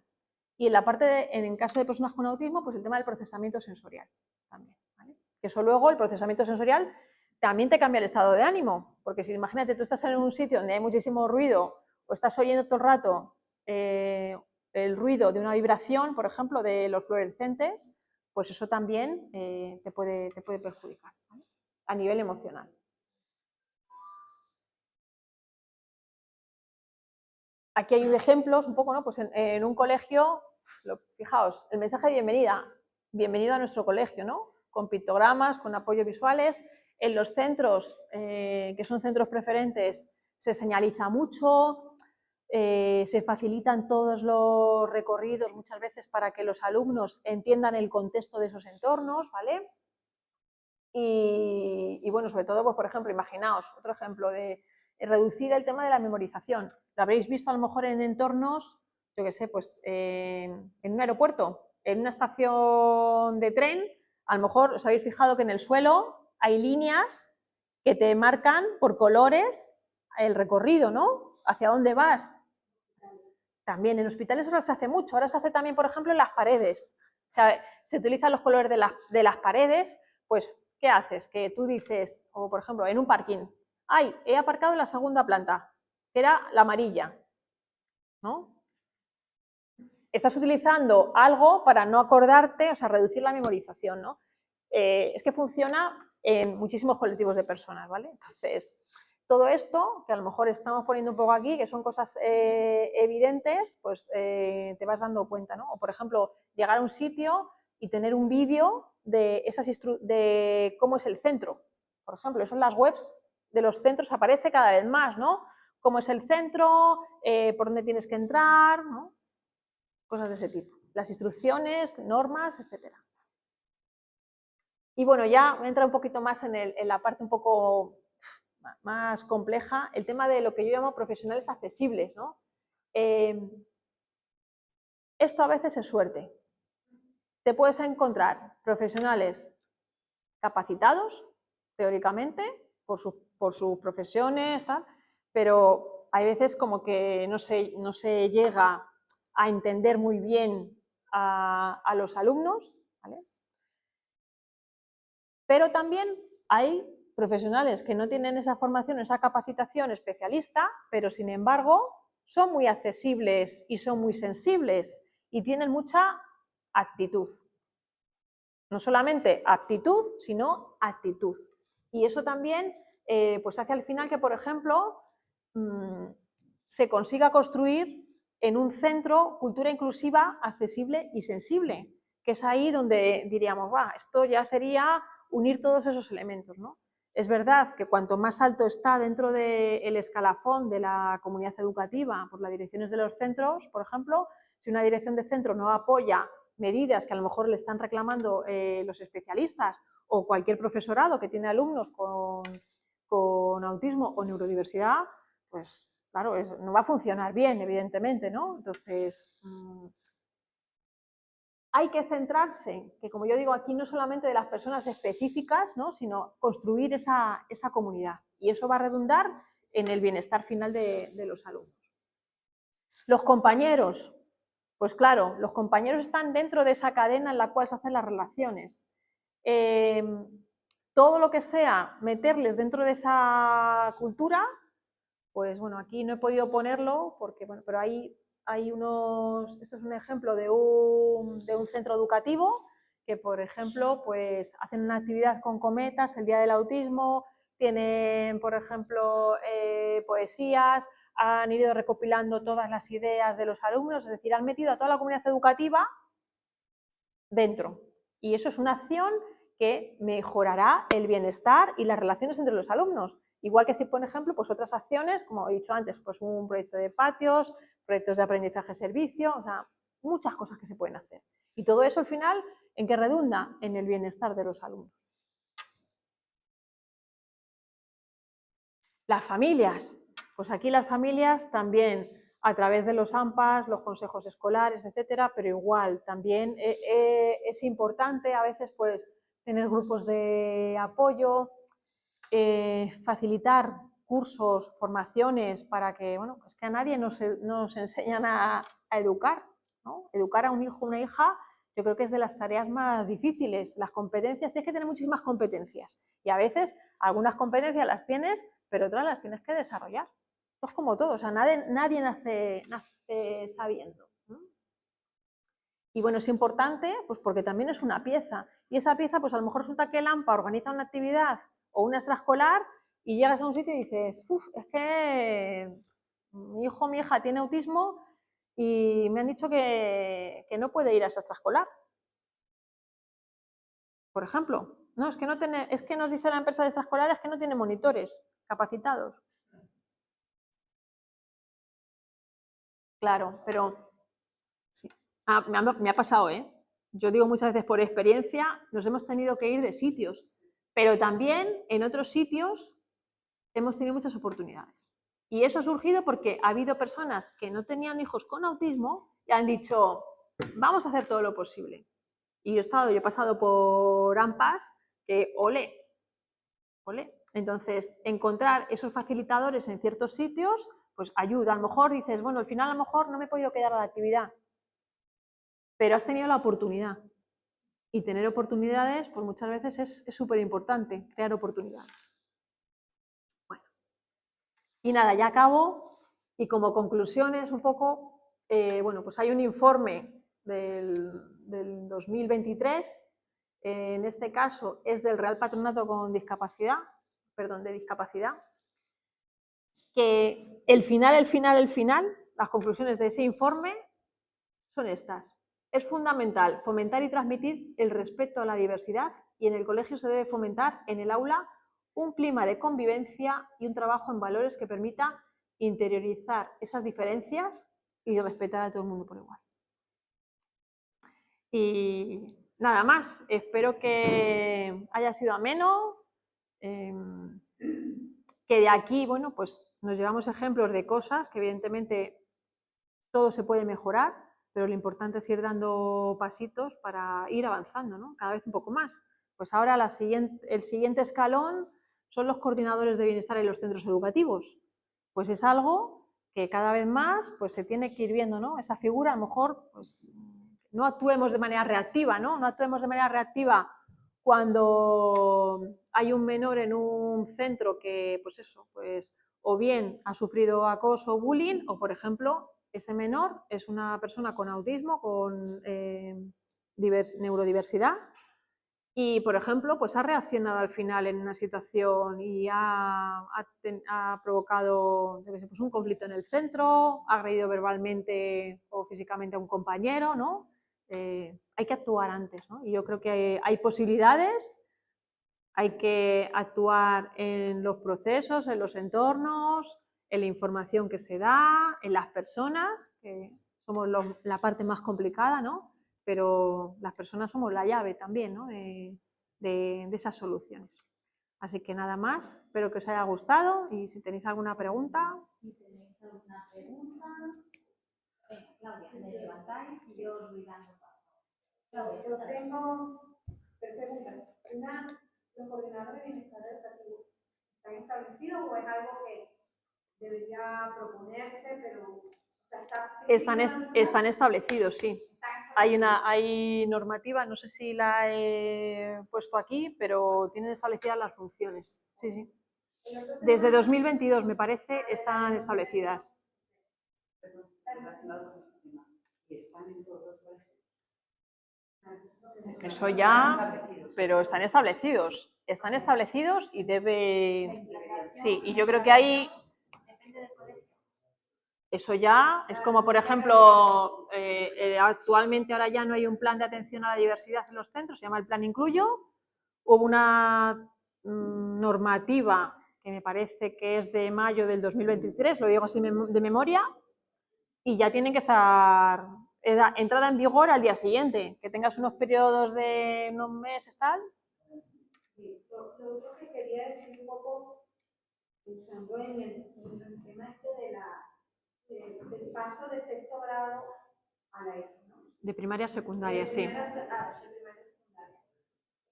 B: Y en la parte, en el caso de personas con autismo, pues el tema del procesamiento sensorial también, ¿vale? Que eso luego, el procesamiento sensorial, también te cambia el estado de ánimo, porque si imagínate, tú estás en un sitio donde hay muchísimo ruido o estás oyendo todo el rato el ruido de una vibración, por ejemplo, de los fluorescentes, pues eso también te puede perjudicar, ¿vale? A nivel emocional. Aquí hay ejemplos un poco, ¿no? Pues en un colegio, fijaos, el mensaje de bienvenida, bienvenido a nuestro colegio, ¿no? Con pictogramas, con apoyos visuales. En los centros, que son centros preferentes, se señaliza mucho, se facilitan todos los recorridos muchas veces para que los alumnos entiendan el contexto de esos entornos, ¿vale? Y bueno, sobre todo, pues, por ejemplo, imaginaos, otro ejemplo de reducir el tema de la memorización. Lo habréis visto a lo mejor en entornos, yo qué sé, pues en un aeropuerto, en una estación de tren, a lo mejor os habéis fijado que en el suelo hay líneas que te marcan por colores el recorrido, ¿no? ¿Hacia dónde vas? También en hospitales ahora se hace mucho, ahora se hace también, por ejemplo, en las paredes. O sea, se utilizan los colores de las paredes, pues, ¿qué haces? Que tú dices, o por ejemplo, en un parking, ¡ay, he aparcado en la segunda planta! Que era la amarilla, ¿no? Estás utilizando algo para no acordarte, o sea, reducir la memorización, ¿no? Es que funciona en muchísimos colectivos de personas, ¿vale? Entonces, todo esto, que a lo mejor estamos poniendo un poco aquí, que son cosas evidentes, pues te vas dando cuenta, ¿no? O, por ejemplo, llegar a un sitio y tener un vídeo de, de cómo es el centro. Por ejemplo, eso en las webs de los centros aparece cada vez más, ¿no? Cómo es el centro, por dónde tienes que entrar, ¿no? Cosas de ese tipo. Las instrucciones, normas, etcétera. Y bueno, ya entra un poquito más en la parte un poco más compleja, el tema de lo que yo llamo profesionales accesibles, ¿no? Esto a veces es suerte. Te puedes encontrar profesionales capacitados, teóricamente, por sus profesiones, tal, pero hay veces como que no se llega a entender muy bien a los alumnos, ¿vale? Pero también hay profesionales que no tienen esa formación, esa capacitación especialista, pero sin embargo son muy accesibles y son muy sensibles y tienen mucha actitud. No solamente aptitud, sino actitud. Y eso también pues hace al final que, por ejemplo, se consiga construir en un centro cultura inclusiva, accesible y sensible, que es ahí donde diríamos, esto ya sería unir todos esos elementos, ¿no? Es verdad que cuanto más alto está dentro del escalafón de la comunidad educativa, por las direcciones de los centros, por ejemplo, si una dirección de centro no apoya medidas que a lo mejor le están reclamando los especialistas o cualquier profesorado que tiene alumnos con autismo o neurodiversidad, pues claro, no va a funcionar bien, evidentemente, ¿no? Entonces, hay que centrarse, que como yo digo aquí, no solamente de las personas específicas, ¿no? Sino construir esa comunidad. Y eso va a redundar en el bienestar final de los alumnos. Los compañeros, pues claro, los compañeros están dentro de esa cadena en la cual se hacen las relaciones. Todo lo que sea meterles dentro de esa cultura, pues bueno, aquí no he podido ponerlo porque, bueno, pero hay unos, esto es un ejemplo de un centro educativo que, por ejemplo, pues hacen una actividad con cometas el día del autismo, tienen, por ejemplo, poesías, han ido recopilando todas las ideas de los alumnos, es decir, han metido a toda la comunidad educativa dentro. Y eso es una acción que mejorará el bienestar y las relaciones entre los alumnos. Igual que si, por ejemplo, pues otras acciones, como he dicho antes, pues un proyecto de patios, proyectos de aprendizaje-servicio, o sea, muchas cosas que se pueden hacer. Y todo eso al final, ¿en qué redunda? En el bienestar de los alumnos. Las familias. Pues aquí las familias también, a través de los AMPAs, los consejos escolares, etcétera, pero igual también es importante a veces pues tener grupos de apoyo, facilitar cursos, formaciones para que, bueno, pues que a nadie nos enseñan a educar, ¿no? Educar a un hijo o una hija, yo creo que es de las tareas más difíciles. Las competencias, tienes que tener muchísimas competencias y a veces algunas competencias las tienes, pero otras las tienes que desarrollar. Esto es como todo, o sea, nadie nace sabiendo, ¿no? Y bueno, es importante pues porque también es una pieza. Y esa pieza, pues a lo mejor resulta que el AMPA organiza una actividad o una extraescolar y llegas a un sitio y dices, uff, es que mi hijo o mi hija tiene autismo y me han dicho que no puede ir a esa extraescolar. Por ejemplo, no, es que, es que nos dice la empresa de extraescolares que no tiene monitores capacitados. Claro, pero sí. Me ha pasado, ¿eh? Yo digo muchas veces por experiencia, nos hemos tenido que ir de sitios, pero también en otros sitios hemos tenido muchas oportunidades. Y eso ha surgido porque ha habido personas que no tenían hijos con autismo y han dicho, vamos a hacer todo lo posible. Y yo he pasado por AMPAs que, ole. Entonces, encontrar esos facilitadores en ciertos sitios, pues ayuda. A lo mejor dices, bueno, al final a lo mejor no me he podido quedar a la actividad, pero has tenido la oportunidad. Y tener oportunidades, pues muchas veces es súper importante, crear oportunidades. Bueno, y nada, ya acabo. Y como conclusiones un poco, bueno, pues hay un informe del 2023, en este caso es del Real Patronato con Discapacidad, de Discapacidad, que el final, las conclusiones de ese informe son estas. Es fundamental fomentar y transmitir el respeto a la diversidad y en el colegio se debe fomentar en el aula un clima de convivencia y un trabajo en valores que permita interiorizar esas diferencias y respetar a todo el mundo por igual. Y nada más, espero que haya sido ameno, que de aquí, bueno, pues nos llevamos ejemplos de cosas que evidentemente todo se puede mejorar, pero lo importante es ir dando pasitos para ir avanzando, ¿no? Cada vez un poco más. Pues ahora el siguiente escalón son los coordinadores de bienestar en los centros educativos. Pues es algo que cada vez más pues se tiene que ir viendo, ¿no? Esa figura, a lo mejor, pues no actuemos de manera reactiva, ¿no? No actuemos de manera reactiva cuando hay un menor en un centro que, pues eso, pues o bien ha sufrido acoso o bullying, o por ejemplo, ese menor es una persona con autismo, con neurodiversidad, y por ejemplo, pues ha reaccionado al final en una situación y ha provocado pues un conflicto en el centro, ha agredido verbalmente o físicamente a un compañero, ¿no? Hay que actuar antes, ¿no? Y yo creo que hay posibilidades. Hay que actuar en los procesos, en los entornos, en la información que se da, en las personas, que somos la parte más complicada, ¿no? Pero las personas somos la llave también, ¿no? de esas soluciones. Así que nada más, espero que os haya gustado y si tenéis alguna pregunta.
A: Si tenéis alguna pregunta, venga, Claudia, me levantáis y yo os voy dando paso. Claudia,
C: yo tengo tres preguntas. Una, ¿los coordinadores de bienestar educativo están establecidos o es algo que debería proponerse, pero o sea,
B: están establecidos, sí. Hay normativa, no sé si la he puesto aquí, pero tienen establecidas las funciones. Sí, sí. Desde 2022, me parece, están establecidas. Eso ya, pero están establecidos. Están establecidos y debe... Sí, y yo creo que hay... Eso ya es como, por ejemplo, actualmente ahora ya no hay un plan de atención a la diversidad en los centros, se llama el Plan Incluyo. Hubo una normativa que me parece que es de mayo del 2023, lo digo así de memoria, y ya tienen que estar entrada en vigor al día siguiente, que tengas unos periodos de unos meses tal.
C: Sí, lo otro que quería decir un poco, pensando en el tema del paso de sexto grado a la ESO, ¿no?
B: De primaria a secundaria, sí.
C: De primaria a secundaria.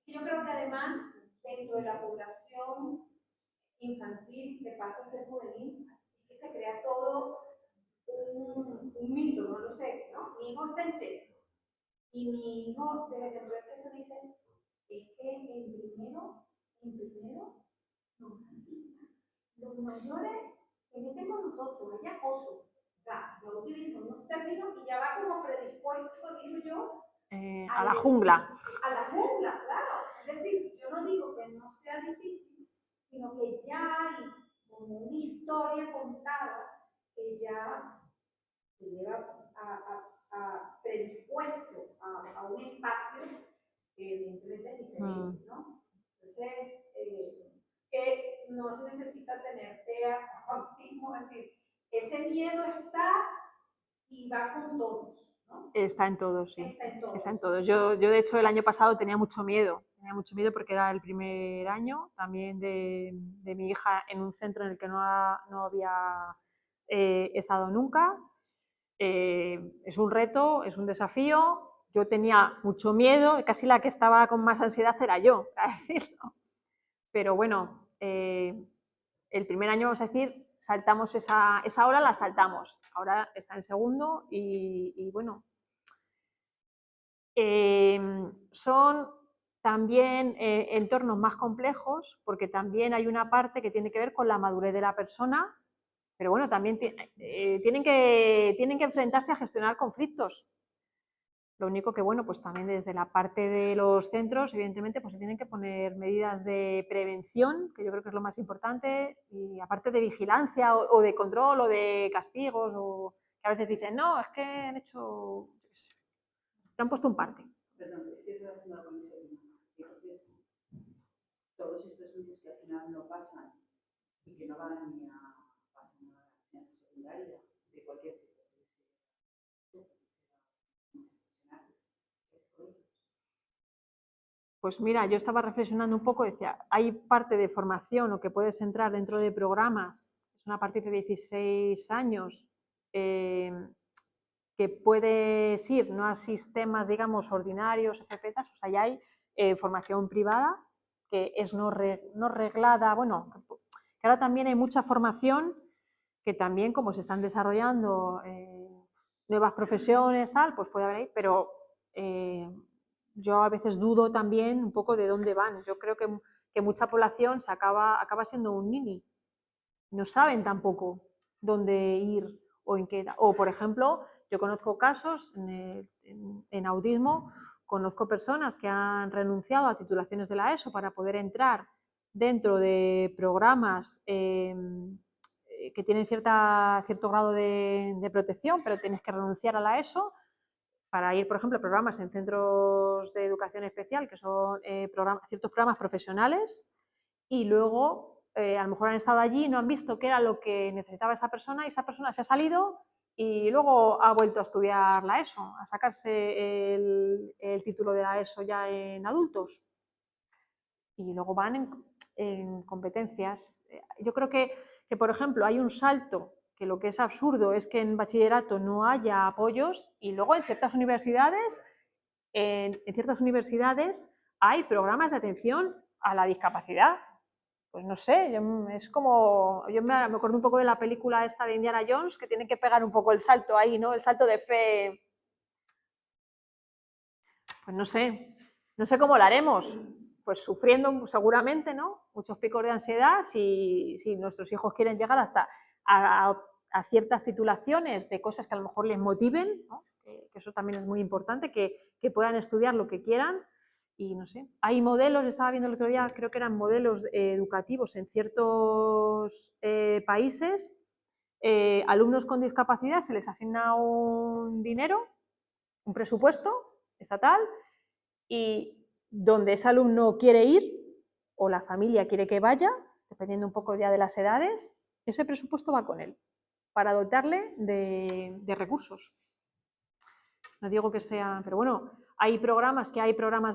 C: Yo creo que además, dentro de la población infantil que pasa a ser juvenil, es que se crea todo un mito, no lo sé, ¿no? Mi hijo está en sexto y mi hijo desde que entró en sexto dice, es que en primero, no, los mayores se meten con nosotros, hay acoso. O sea, yo utilizo unos términos y ya va como predispuesto, digo yo,
B: a la jungla.
C: A la jungla, claro. Es decir, yo no digo que no sea difícil, sino que ya hay como una historia contada que ya te lleva a predispuesto a un espacio que evidentemente es diferente, ¿no? Entonces, que no necesita tenerte a autismo, es decir, ese miedo está y va con todos, ¿no?
B: Está en todos, sí.
C: Está en todos.
B: Está en todos. Yo de hecho, el año pasado tenía mucho miedo porque era el primer año también de mi hija en un centro en el que no había estado nunca. Es un reto, es un desafío. Yo tenía mucho miedo, casi la que estaba con más ansiedad era yo, a decirlo. Pero bueno, el primer año, vamos a decir, saltamos esa ola, la saltamos. Ahora está en segundo y bueno. Son también entornos más complejos porque también hay una parte que tiene que ver con la madurez de la persona, pero bueno, también tienen que enfrentarse a gestionar conflictos. Lo único que, bueno, pues también desde la parte de los centros, evidentemente, pues se tienen que poner medidas de prevención, que yo creo que es lo más importante, y aparte de vigilancia o de control o de castigos, o que a veces dicen, no, es que han hecho, yo qué sé, te han puesto un parte.
D: Perdón, estoy relacionado con ese tema. Entonces, todos estos niños que al final no pasan y que no van ni a pasar a la enseñanza secundaria de cualquier tipo
B: Pues mira, yo estaba reflexionando un poco, decía, hay parte de formación o que puedes entrar dentro de programas, es una parte de 16 años, que puedes ir no a sistemas, digamos, ordinarios, FPTAs, o sea, ya hay formación privada que es no reglada, bueno, que ahora también hay mucha formación que también como se están desarrollando nuevas profesiones, tal, pues puede haber ahí, pero yo a veces dudo también un poco de dónde van. Yo creo que mucha población se acaba siendo un nini. No saben tampoco dónde ir o en qué. O, por ejemplo, yo conozco casos en autismo, conozco personas que han renunciado a titulaciones de la ESO para poder entrar dentro de programas que tienen cierto grado de protección, pero tienes que renunciar a la ESO para ir, por ejemplo, a programas en centros de educación especial, que son ciertos programas profesionales, y luego a lo mejor han estado allí, no han visto qué era lo que necesitaba esa persona, y esa persona se ha salido y luego ha vuelto a estudiar la ESO, a sacarse el título de la ESO ya en adultos. Y luego van en competencias. Yo creo que, por ejemplo, hay un salto, que lo que es absurdo es que en bachillerato no haya apoyos, y luego en ciertas universidades hay programas de atención a la discapacidad. Pues no sé, es como, yo me acuerdo un poco de la película esta de Indiana Jones, que tiene que pegar un poco el salto ahí, ¿no? El salto de fe. Pues no sé cómo lo haremos. Pues sufriendo seguramente, ¿no? Muchos picos de ansiedad, si nuestros hijos quieren llegar hasta a ciertas titulaciones de cosas que a lo mejor les motiven, ¿no? Que eso también es muy importante, que puedan estudiar lo que quieran. Y no sé, hay modelos, estaba viendo el otro día, creo que eran modelos educativos en ciertos países, alumnos con discapacidad se les asigna un dinero, un presupuesto estatal, y donde ese alumno quiere ir o la familia quiere que vaya, dependiendo un poco ya de las edades, ese presupuesto va con él para dotarle de recursos. No digo que sea, pero bueno, hay programas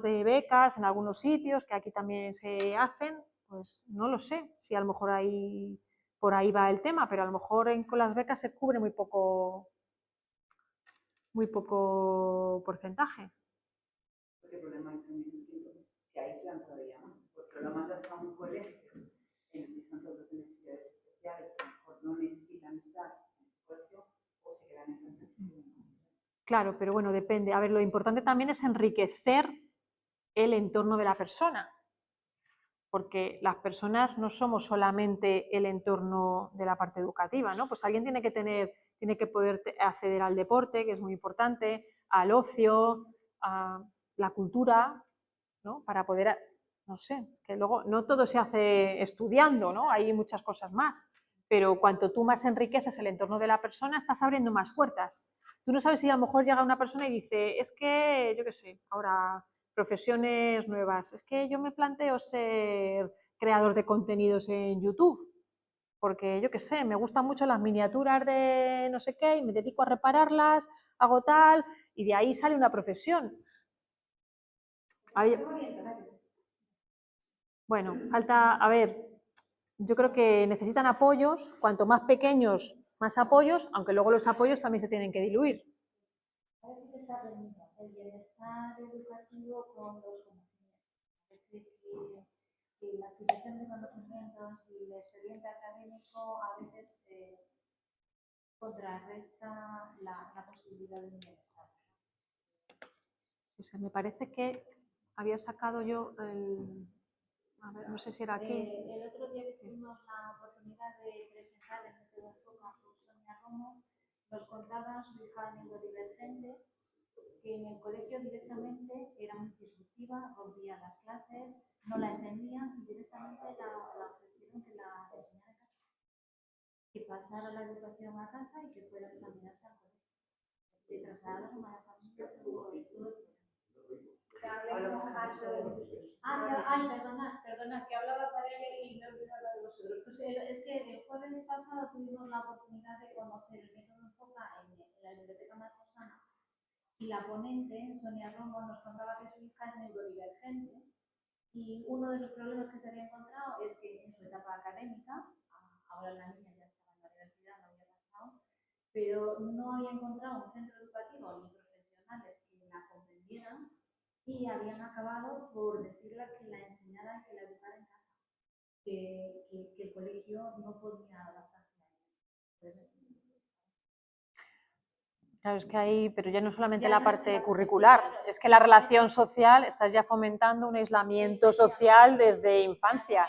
B: de becas en algunos sitios que aquí también se hacen, pues no lo sé si a lo mejor por ahí va el tema, pero a lo mejor con las becas se cubre muy poco porcentaje.
D: Porque el problema también es que entonces se aíslan todavía más, porque lo mandas a un colegio en el que están todas las necesidades especiales que a lo mejor no necesitan estar en el colegio o se quedan en casa.
B: Claro, pero bueno, depende. A ver, lo importante también es enriquecer el entorno de la persona. porque las personas no somos solamente el entorno de la parte educativa, ¿no? Pues alguien tiene que poder acceder al deporte, que es muy importante, al ocio, a la cultura, ¿no? Para poder, no sé, que luego no todo se hace estudiando, ¿no? Hay muchas cosas más, pero cuanto tú más enriqueces el entorno de la persona, estás abriendo más puertas. Tú no sabes si a lo mejor llega una persona y dice, es que, yo qué sé, ahora profesiones nuevas, es que yo me planteo ser creador de contenidos en YouTube, porque yo qué sé, me gustan mucho las miniaturas de no sé qué y me dedico a repararlas, hago tal, y de ahí sale una profesión. Bueno, falta, a ver, yo creo que necesitan apoyos, cuanto más pequeños, más apoyos, aunque luego los apoyos también se tienen que diluir.
A: A veces está reñido el bienestar educativo con los conocimientos. Es decir, que la adquisición de conocimientos y el expediente académico a veces contrarresta la posibilidad de un bienestar.
B: O sea, me parece que había sacado yo el... A ver, no sé si era aquí.
A: El otro día que tuvimos la oportunidad de presentar el método Enfoca con Sonia Romo, nos contaba su hija neurodivergente que en el colegio directamente era muy disruptiva, rompía las clases, no la entendían y directamente la ofrecieron que la enseñara en casa, que pasara la educación a casa y que fuera a examinarse al colegio. Le trasladaron a la familia todo el problema. Ay, perdonad, que hablaba para él y me olvidaba de vosotros. Pues es que el jueves pasado tuvimos la oportunidad de conocer el método Enfoca en la Biblioteca Marcosana y la ponente, Sonia Romo, nos contaba que su hija es neurodivergente y uno de los problemas que se había encontrado es que en su etapa académica, ahora la niña ya estaba en la universidad, no había pasado, pero no había encontrado un centro educativo ni profesionales que la comprendieran y habían acabado por decirle que la enseñara y que la educara en casa, que el colegio no podía adaptarse a ella.
B: Claro, es que hay, pero ya no solamente
A: Ya
B: la
A: no
B: parte
A: es
B: curricular, es que la relación social, estás ya fomentando un aislamiento social desde infancia.
A: No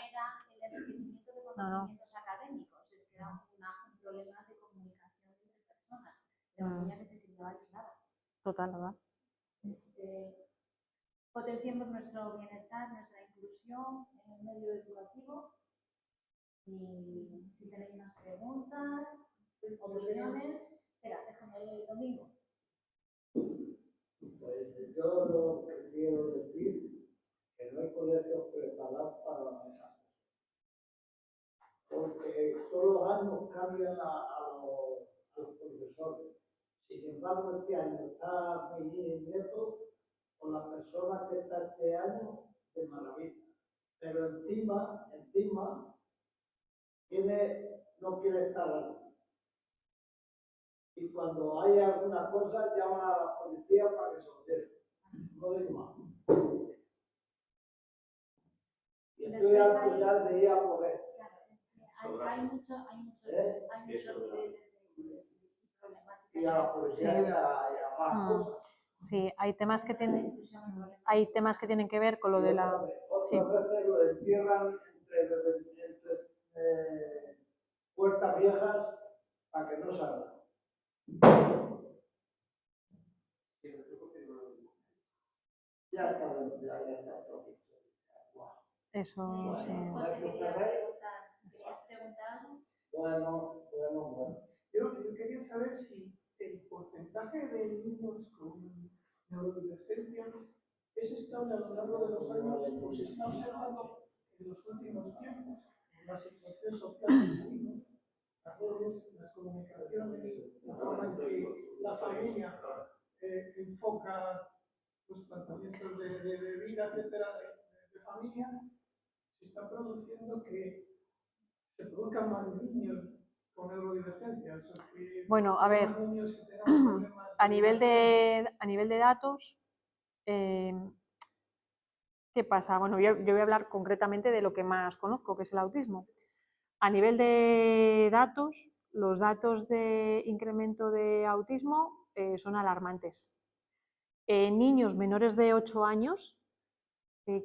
A: era el enriquecimiento de conocimientos académicos, es que era un problema de comunicación entre personas, de una niña que se criaba aislada.
B: Total, ¿verdad?
A: Potenciemos nuestro bienestar, nuestra inclusión en el medio educativo. Y si tenéis más preguntas, opiniones, espera, déjame el domingo.
E: Pues yo lo que quiero decir que no hay colegios preparados para esas cosas. Porque todos los años cambian a los profesores. Sin embargo, este año está mi nieto con la persona que está este año de maravilla. Pero encima no quiere estar ahí. Y cuando hay alguna cosa, llaman a la policía para que se lo lleve. No digo más. Y estoy harto ya de ir a por él.
A: Claro, hay muchos niveles de problemática.
E: Y a la policía y a más cosas.
B: Sí, hay temas que tienen que ver con lo de la...
E: Otras veces lo encierran entre puertas viejas para que no salgan. Ya está todo.
B: Eso, sí.
E: Bueno.
F: Yo quería saber si el porcentaje de niños con neurodivergencia es estable a lo largo de los años o se está observando en los últimos tiempos, en la situación social que vivimos, las redes, las comunicaciones, la forma en que la familia enfoca los planteamientos de vida, etcétera, de familia, se está produciendo que se produzcan más niños con neurodivergencia. O sea, que
B: bueno, a ver, a nivel de datos, ¿qué pasa? Bueno, yo voy a hablar concretamente de lo que más conozco, que es el autismo. A nivel de datos, los datos de incremento de autismo son alarmantes. En niños menores de 8 años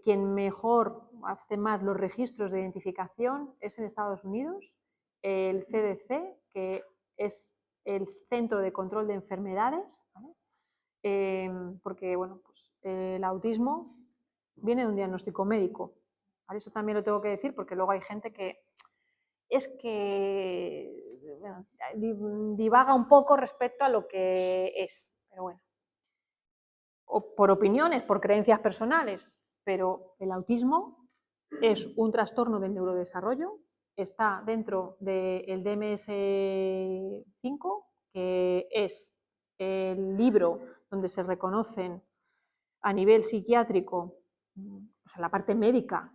B: quien mejor hace más los registros de identificación es en Estados Unidos, el CDC, que es el Centro de Control de Enfermedades, ¿vale? Porque bueno, pues, el autismo viene de un diagnóstico médico. ¿Vale? Eso también lo tengo que decir porque luego hay gente que es que bueno, divaga un poco respecto a lo que es, pero bueno, o por opiniones, por creencias personales, pero el autismo es un trastorno del neurodesarrollo, está dentro del DMS-5, que es el libro donde se reconocen a nivel psiquiátrico, o sea, la parte médica,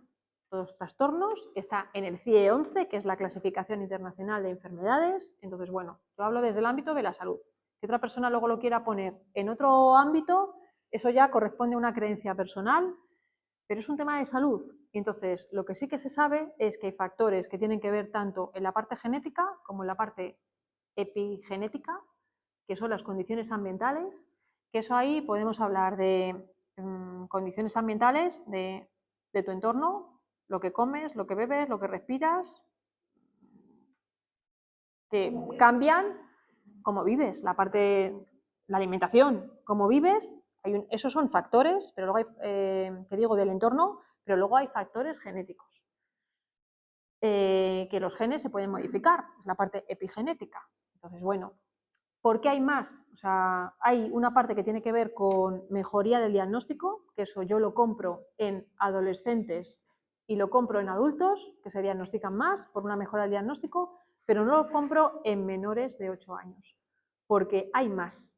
B: todos los trastornos, está en el CIE-11, que es la Clasificación Internacional de Enfermedades. Entonces, bueno, yo hablo desde el ámbito de la salud. Que otra persona luego lo quiera poner en otro ámbito, eso ya corresponde a una creencia personal, pero es un tema de salud. Y entonces, lo que sí que se sabe es que hay factores que tienen que ver tanto en la parte genética como en la parte epigenética, que son las condiciones ambientales, que eso ahí podemos hablar de condiciones ambientales de tu entorno, lo que comes, lo que bebes, lo que respiras, que cambian cómo vives, la alimentación, cómo vives, esos son factores, pero luego hay, que digo, del entorno, pero luego hay factores genéticos, que los genes se pueden modificar, es la parte epigenética. Entonces, bueno, ¿por qué hay más? O sea, hay una parte que tiene que ver con mejoría del diagnóstico, que eso yo lo compro en adolescentes y lo compro en adultos, que se diagnostican más por una mejora del diagnóstico, pero no lo compro en menores de 8 años, porque hay más.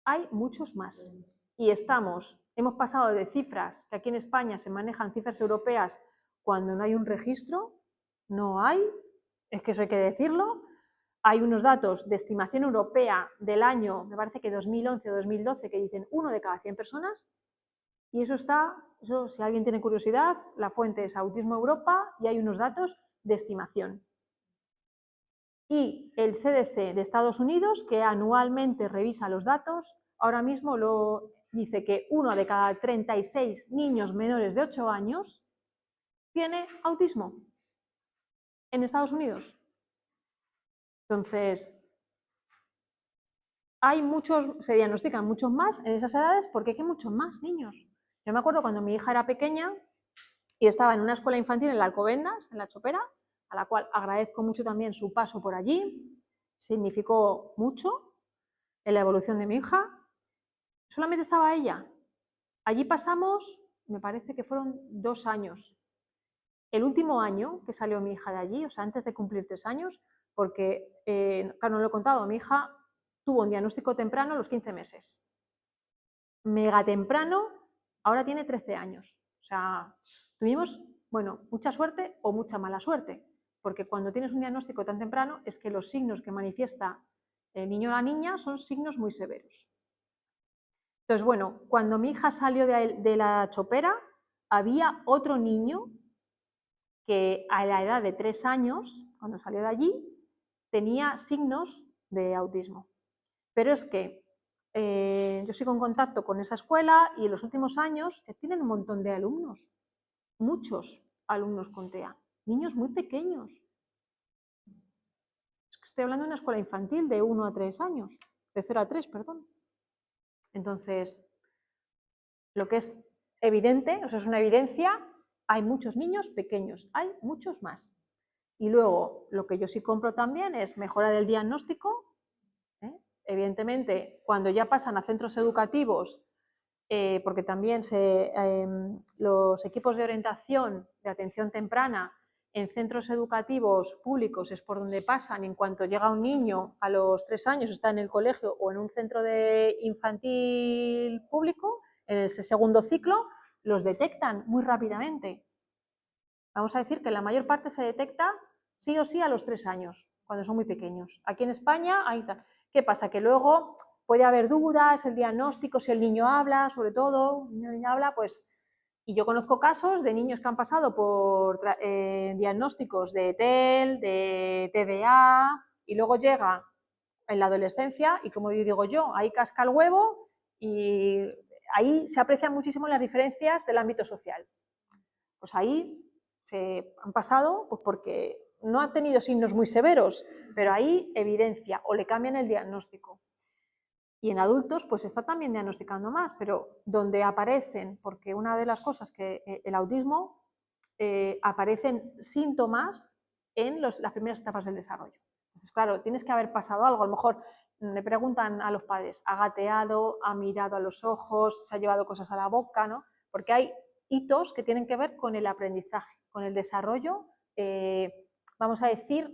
B: Hay muchos más. Y hemos pasado de cifras, que aquí en España se manejan cifras europeas cuando no hay un registro, no hay, es que eso hay que decirlo. Hay unos datos de estimación europea del año, me parece que 2011 o 2012, que dicen 1 de cada 100 personas, y eso si alguien tiene curiosidad, la fuente es Autismo Europa y hay unos datos de estimación. Y el CDC de Estados Unidos, que anualmente revisa los datos, ahora mismo dice que 1 de cada 36 niños menores de 8 años tiene autismo en Estados Unidos. Entonces, se diagnostican muchos más en esas edades porque hay muchos más niños. Yo me acuerdo cuando mi hija era pequeña y estaba en una escuela infantil en la Alcobendas, en La Chopera, a la cual agradezco mucho también su paso por allí, significó mucho en la evolución de mi hija. Solamente estaba ella. Allí pasamos, me parece que fueron 2 años. El último año que salió mi hija de allí, o sea, antes de cumplir 3 años, porque, claro, no lo he contado, mi hija tuvo un diagnóstico temprano a los 15 meses. Mega temprano, ahora tiene 13 años. O sea, tuvimos, bueno, mucha suerte o mucha mala suerte, porque cuando tienes un diagnóstico tan temprano es que los signos que manifiesta el niño o la niña son signos muy severos. Entonces, bueno, cuando mi hija salió de La Chopera, había otro niño que a la edad de 3 años, cuando salió de allí, tenía signos de autismo. Pero es que yo sigo en contacto con esa escuela y en los últimos años que tienen un montón de alumnos, muchos alumnos con TEA, niños muy pequeños. Es que estoy hablando de una escuela infantil de 1 a 3 años, de 0 a 3, perdón. Entonces, lo que es evidente, o sea, es una evidencia, hay muchos niños pequeños, hay muchos más. Y luego, lo que yo sí compro también es mejora del diagnóstico. Evidentemente, cuando ya pasan a centros educativos, porque también los equipos de orientación de atención temprana en centros educativos públicos es por donde pasan. En cuanto llega un niño a los 3 años, está en el colegio o en un centro de infantil público, en ese segundo ciclo, los detectan muy rápidamente. Vamos a decir que la mayor parte se detecta sí o sí a los 3 años, cuando son muy pequeños. Aquí en España, ¿qué pasa? Que luego puede haber dudas, el diagnóstico, si el niño habla, sobre todo, el niño habla, pues, y yo conozco casos de niños que han pasado por diagnósticos de TEL, de TDA, y luego llega en la adolescencia, y como digo yo, ahí casca el huevo, y ahí se aprecian muchísimo las diferencias del ámbito social. Pues ahí se han pasado pues porque no ha tenido signos muy severos, pero ahí evidencia o le cambian el diagnóstico. Y en adultos pues se está también diagnosticando más, pero donde aparecen, porque una de las cosas que el autismo aparecen síntomas en las primeras etapas del desarrollo. Entonces, claro, tienes que haber pasado algo. A lo mejor le preguntan a los padres, ¿ha gateado, ha mirado a los ojos, se ha llevado cosas a la boca? ¿No? Porque hay hitos que tienen que ver con el aprendizaje, con el desarrollo, vamos a decir,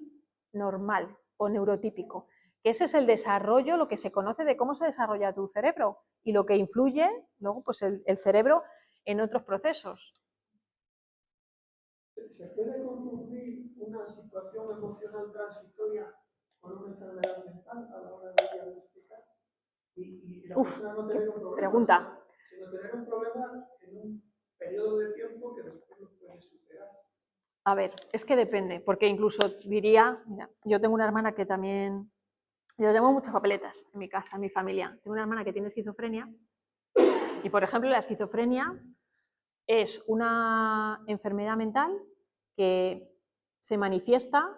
B: normal o neurotípico. Que ese es el desarrollo, lo que se conoce de cómo se desarrolla tu cerebro y lo que influye luego pues el cerebro en otros procesos.
F: ¿Se puede confundir una situación emocional transitoria con una enfermedad mental a la hora de diagnosticar? Y la persona no tener un problema,
B: pregunta.
F: sino tener un problema en un periodo de tiempo que después no puede superar.
B: A ver, es que depende, porque incluso diría, mira, yo tengo una hermana que también, yo tengo muchas papeletas en mi casa, en mi familia. Tengo una hermana que tiene esquizofrenia y, por ejemplo, la esquizofrenia es una enfermedad mental que se manifiesta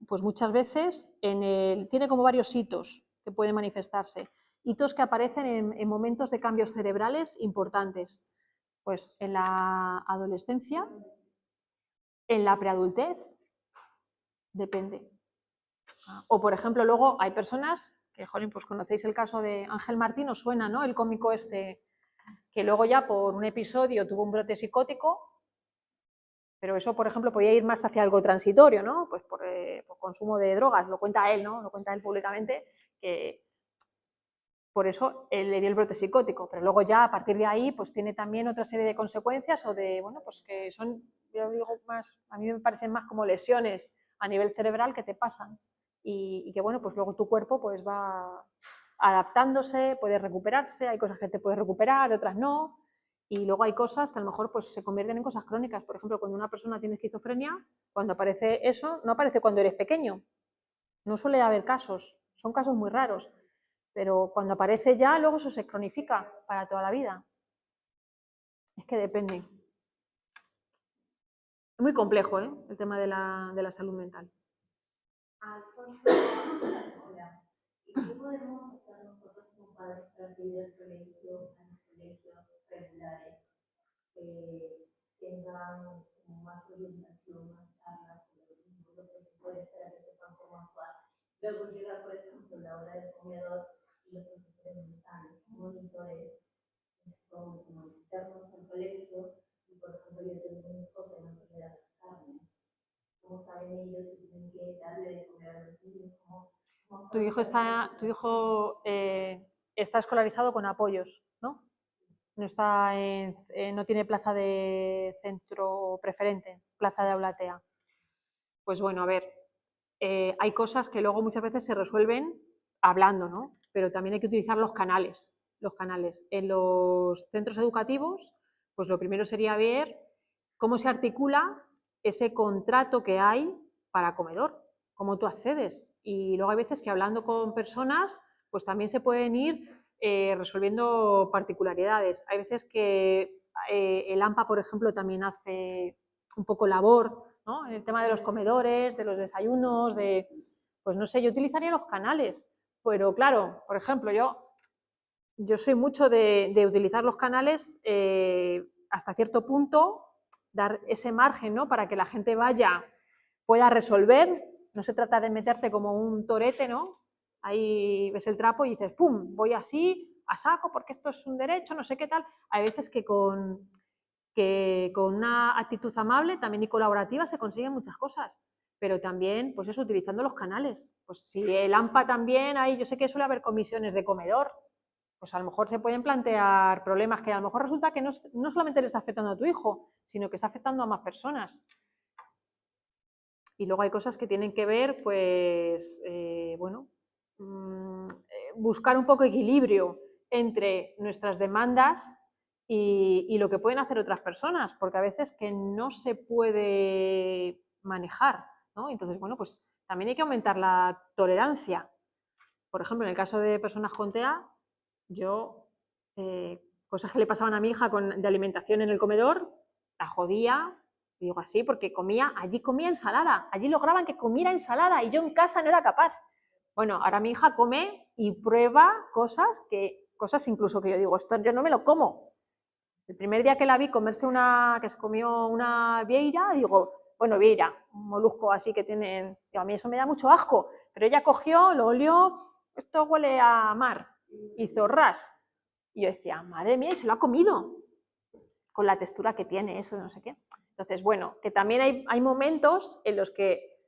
B: pues muchas veces tiene como varios hitos que pueden manifestarse, hitos que aparecen en momentos de cambios cerebrales importantes, pues en la adolescencia, en la preadultez, depende. O por ejemplo, luego hay personas que, jolín, pues conocéis el caso de Ángel Martín, os suena, ¿no? El cómico este, que luego ya por un episodio tuvo un brote psicótico, pero eso, por ejemplo, podía ir más hacia algo transitorio, ¿no? Pues por consumo de drogas, lo cuenta él, ¿no? Lo cuenta él públicamente, que por eso él le dio el brote psicótico, pero luego ya a partir de ahí pues tiene también otra serie de consecuencias o de, bueno, pues que son, yo digo más, a mí me parecen más como lesiones a nivel cerebral que te pasan y que, bueno, pues luego tu cuerpo pues va adaptándose, puede recuperarse, hay cosas que te puedes recuperar, otras no, y luego hay cosas que a lo mejor pues se convierten en cosas crónicas. Por ejemplo, cuando una persona tiene esquizofrenia, cuando aparece eso, no aparece cuando eres pequeño, no suele haber casos, son casos muy raros, pero cuando aparece ya, luego eso se cronifica para toda la vida. Es que depende. Es muy complejo, ¿eh? El tema de la salud mental.
A: Alfonso, hola. ¿Y qué podemos hacer nosotros como padres para que el colegio, a los colegios regulares tengan como más orientación, más charlas sobre los profesores para que sepan cómo actuar? Luego llega, por ejemplo, la hora del comedor y los profesores no están, son monitores que son como externos al colegio y, por ejemplo, yo tengo un hijo que no tolera las carnes. ¿Cómo saben ellos si tienen que darle de comer a los niños?
B: Tu hijo está escolarizado con apoyos, ¿no? No tiene plaza de centro preferente, plaza de aula TEA. Pues bueno, a ver, hay cosas que luego muchas veces se resuelven hablando, ¿no? Pero también hay que utilizar los canales. En los centros educativos, pues lo primero sería ver cómo se articula ese contrato que hay para comedor, cómo tú accedes. Y luego hay veces que hablando con personas, pues también se pueden ir resolviendo particularidades. Hay veces que el AMPA, por ejemplo, también hace un poco labor, ¿no? En el tema de los comedores, de los desayunos, pues no sé, yo utilizaría los canales, pero claro, por ejemplo, yo soy mucho de utilizar los canales hasta cierto punto, dar ese margen, ¿no? Para que la gente pueda resolver. No se trata de meterte como un torete, ¿no? Ahí ves el trapo y dices, ¡pum!, voy así, a saco, porque esto es un derecho, no sé qué tal. Hay veces que con una actitud amable también y colaborativa se consiguen muchas cosas, pero también, pues eso, utilizando los canales. Pues si el AMPA también, ahí yo sé que suele haber comisiones de comedor, pues a lo mejor se pueden plantear problemas que a lo mejor resulta que no solamente le está afectando a tu hijo, sino que está afectando a más personas. Y luego hay cosas que tienen que ver, pues, bueno, buscar un poco equilibrio entre nuestras demandas y lo que pueden hacer otras personas, porque a veces que no se puede manejar, ¿no? Entonces, bueno, pues también hay que aumentar la tolerancia. Por ejemplo, en el caso de personas con TEA, yo cosas que le pasaban a mi hija de alimentación en el comedor, la jodía, digo así, porque allí comía ensalada, allí lograban que comiera ensalada y yo en casa no era capaz. Bueno, ahora mi hija come y prueba cosas incluso que yo digo, esto yo no me lo como. El primer día que la vi que se comió una vieira, digo, bueno, vieira, un molusco así que tienen, digo, a mí eso me da mucho asco, pero ella cogió, lo olió, esto huele a mar, hizo ras. Y yo decía, madre mía, y se lo ha comido, con la textura que tiene eso, no sé qué. Entonces, bueno, que también hay momentos en los que,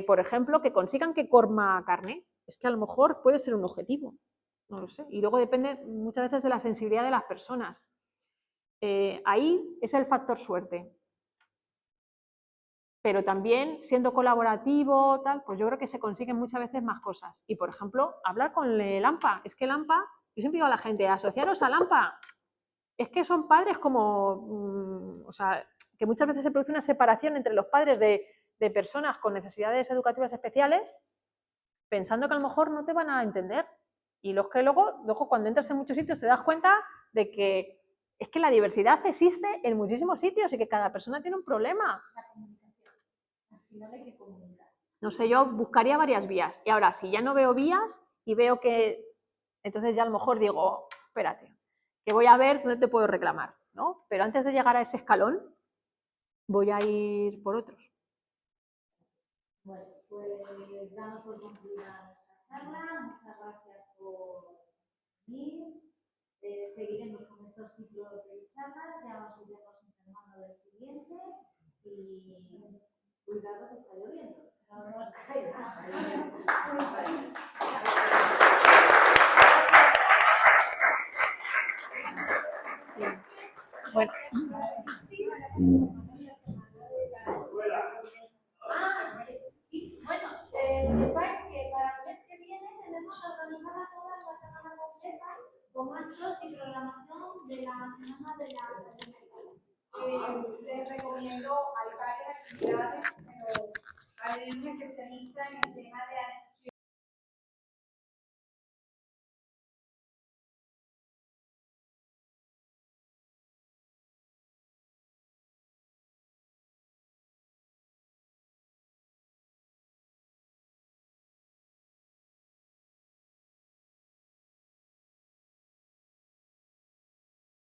B: por ejemplo, que consigan que coma carne, es que a lo mejor puede ser un objetivo, no lo sé. Y luego depende muchas veces de la sensibilidad de las personas. Ahí es el factor suerte. Pero también, siendo colaborativo, tal, pues yo creo que se consiguen muchas veces más cosas. Y, por ejemplo, hablar con el AMPA. Es que el AMPA, yo siempre digo a la gente, asociaros al AMPA. Es que son padres como, o sea, que muchas veces se produce una separación entre los padres de personas con necesidades educativas especiales, pensando que a lo mejor no te van a entender. Y los que luego cuando entras en muchos sitios te das cuenta de que es que la diversidad existe en muchísimos sitios y que cada persona tiene un problema.
A: La comunicación. Al final hay que comunicar.
B: No sé, yo buscaría varias vías. Y ahora, si ya no veo vías y veo que, entonces ya a lo mejor digo, espérate, que voy a ver dónde te puedo reclamar, ¿no? Pero antes de llegar a ese escalón, voy a ir por otros.
A: Bueno, pues damos por concluida nuestra charla. Muchas gracias por venir. Seguiremos con estos ciclos de charlas. Ya nos iremos informando del siguiente. Y cuidado que está lloviendo. No nos caiga.
B: Bueno.
A: Sí, bueno, sepáis que para el mes que viene tenemos organizada toda la semana completa con actos y programación de la semana de la salud mental.
C: Les recomiendo, hay varias actividades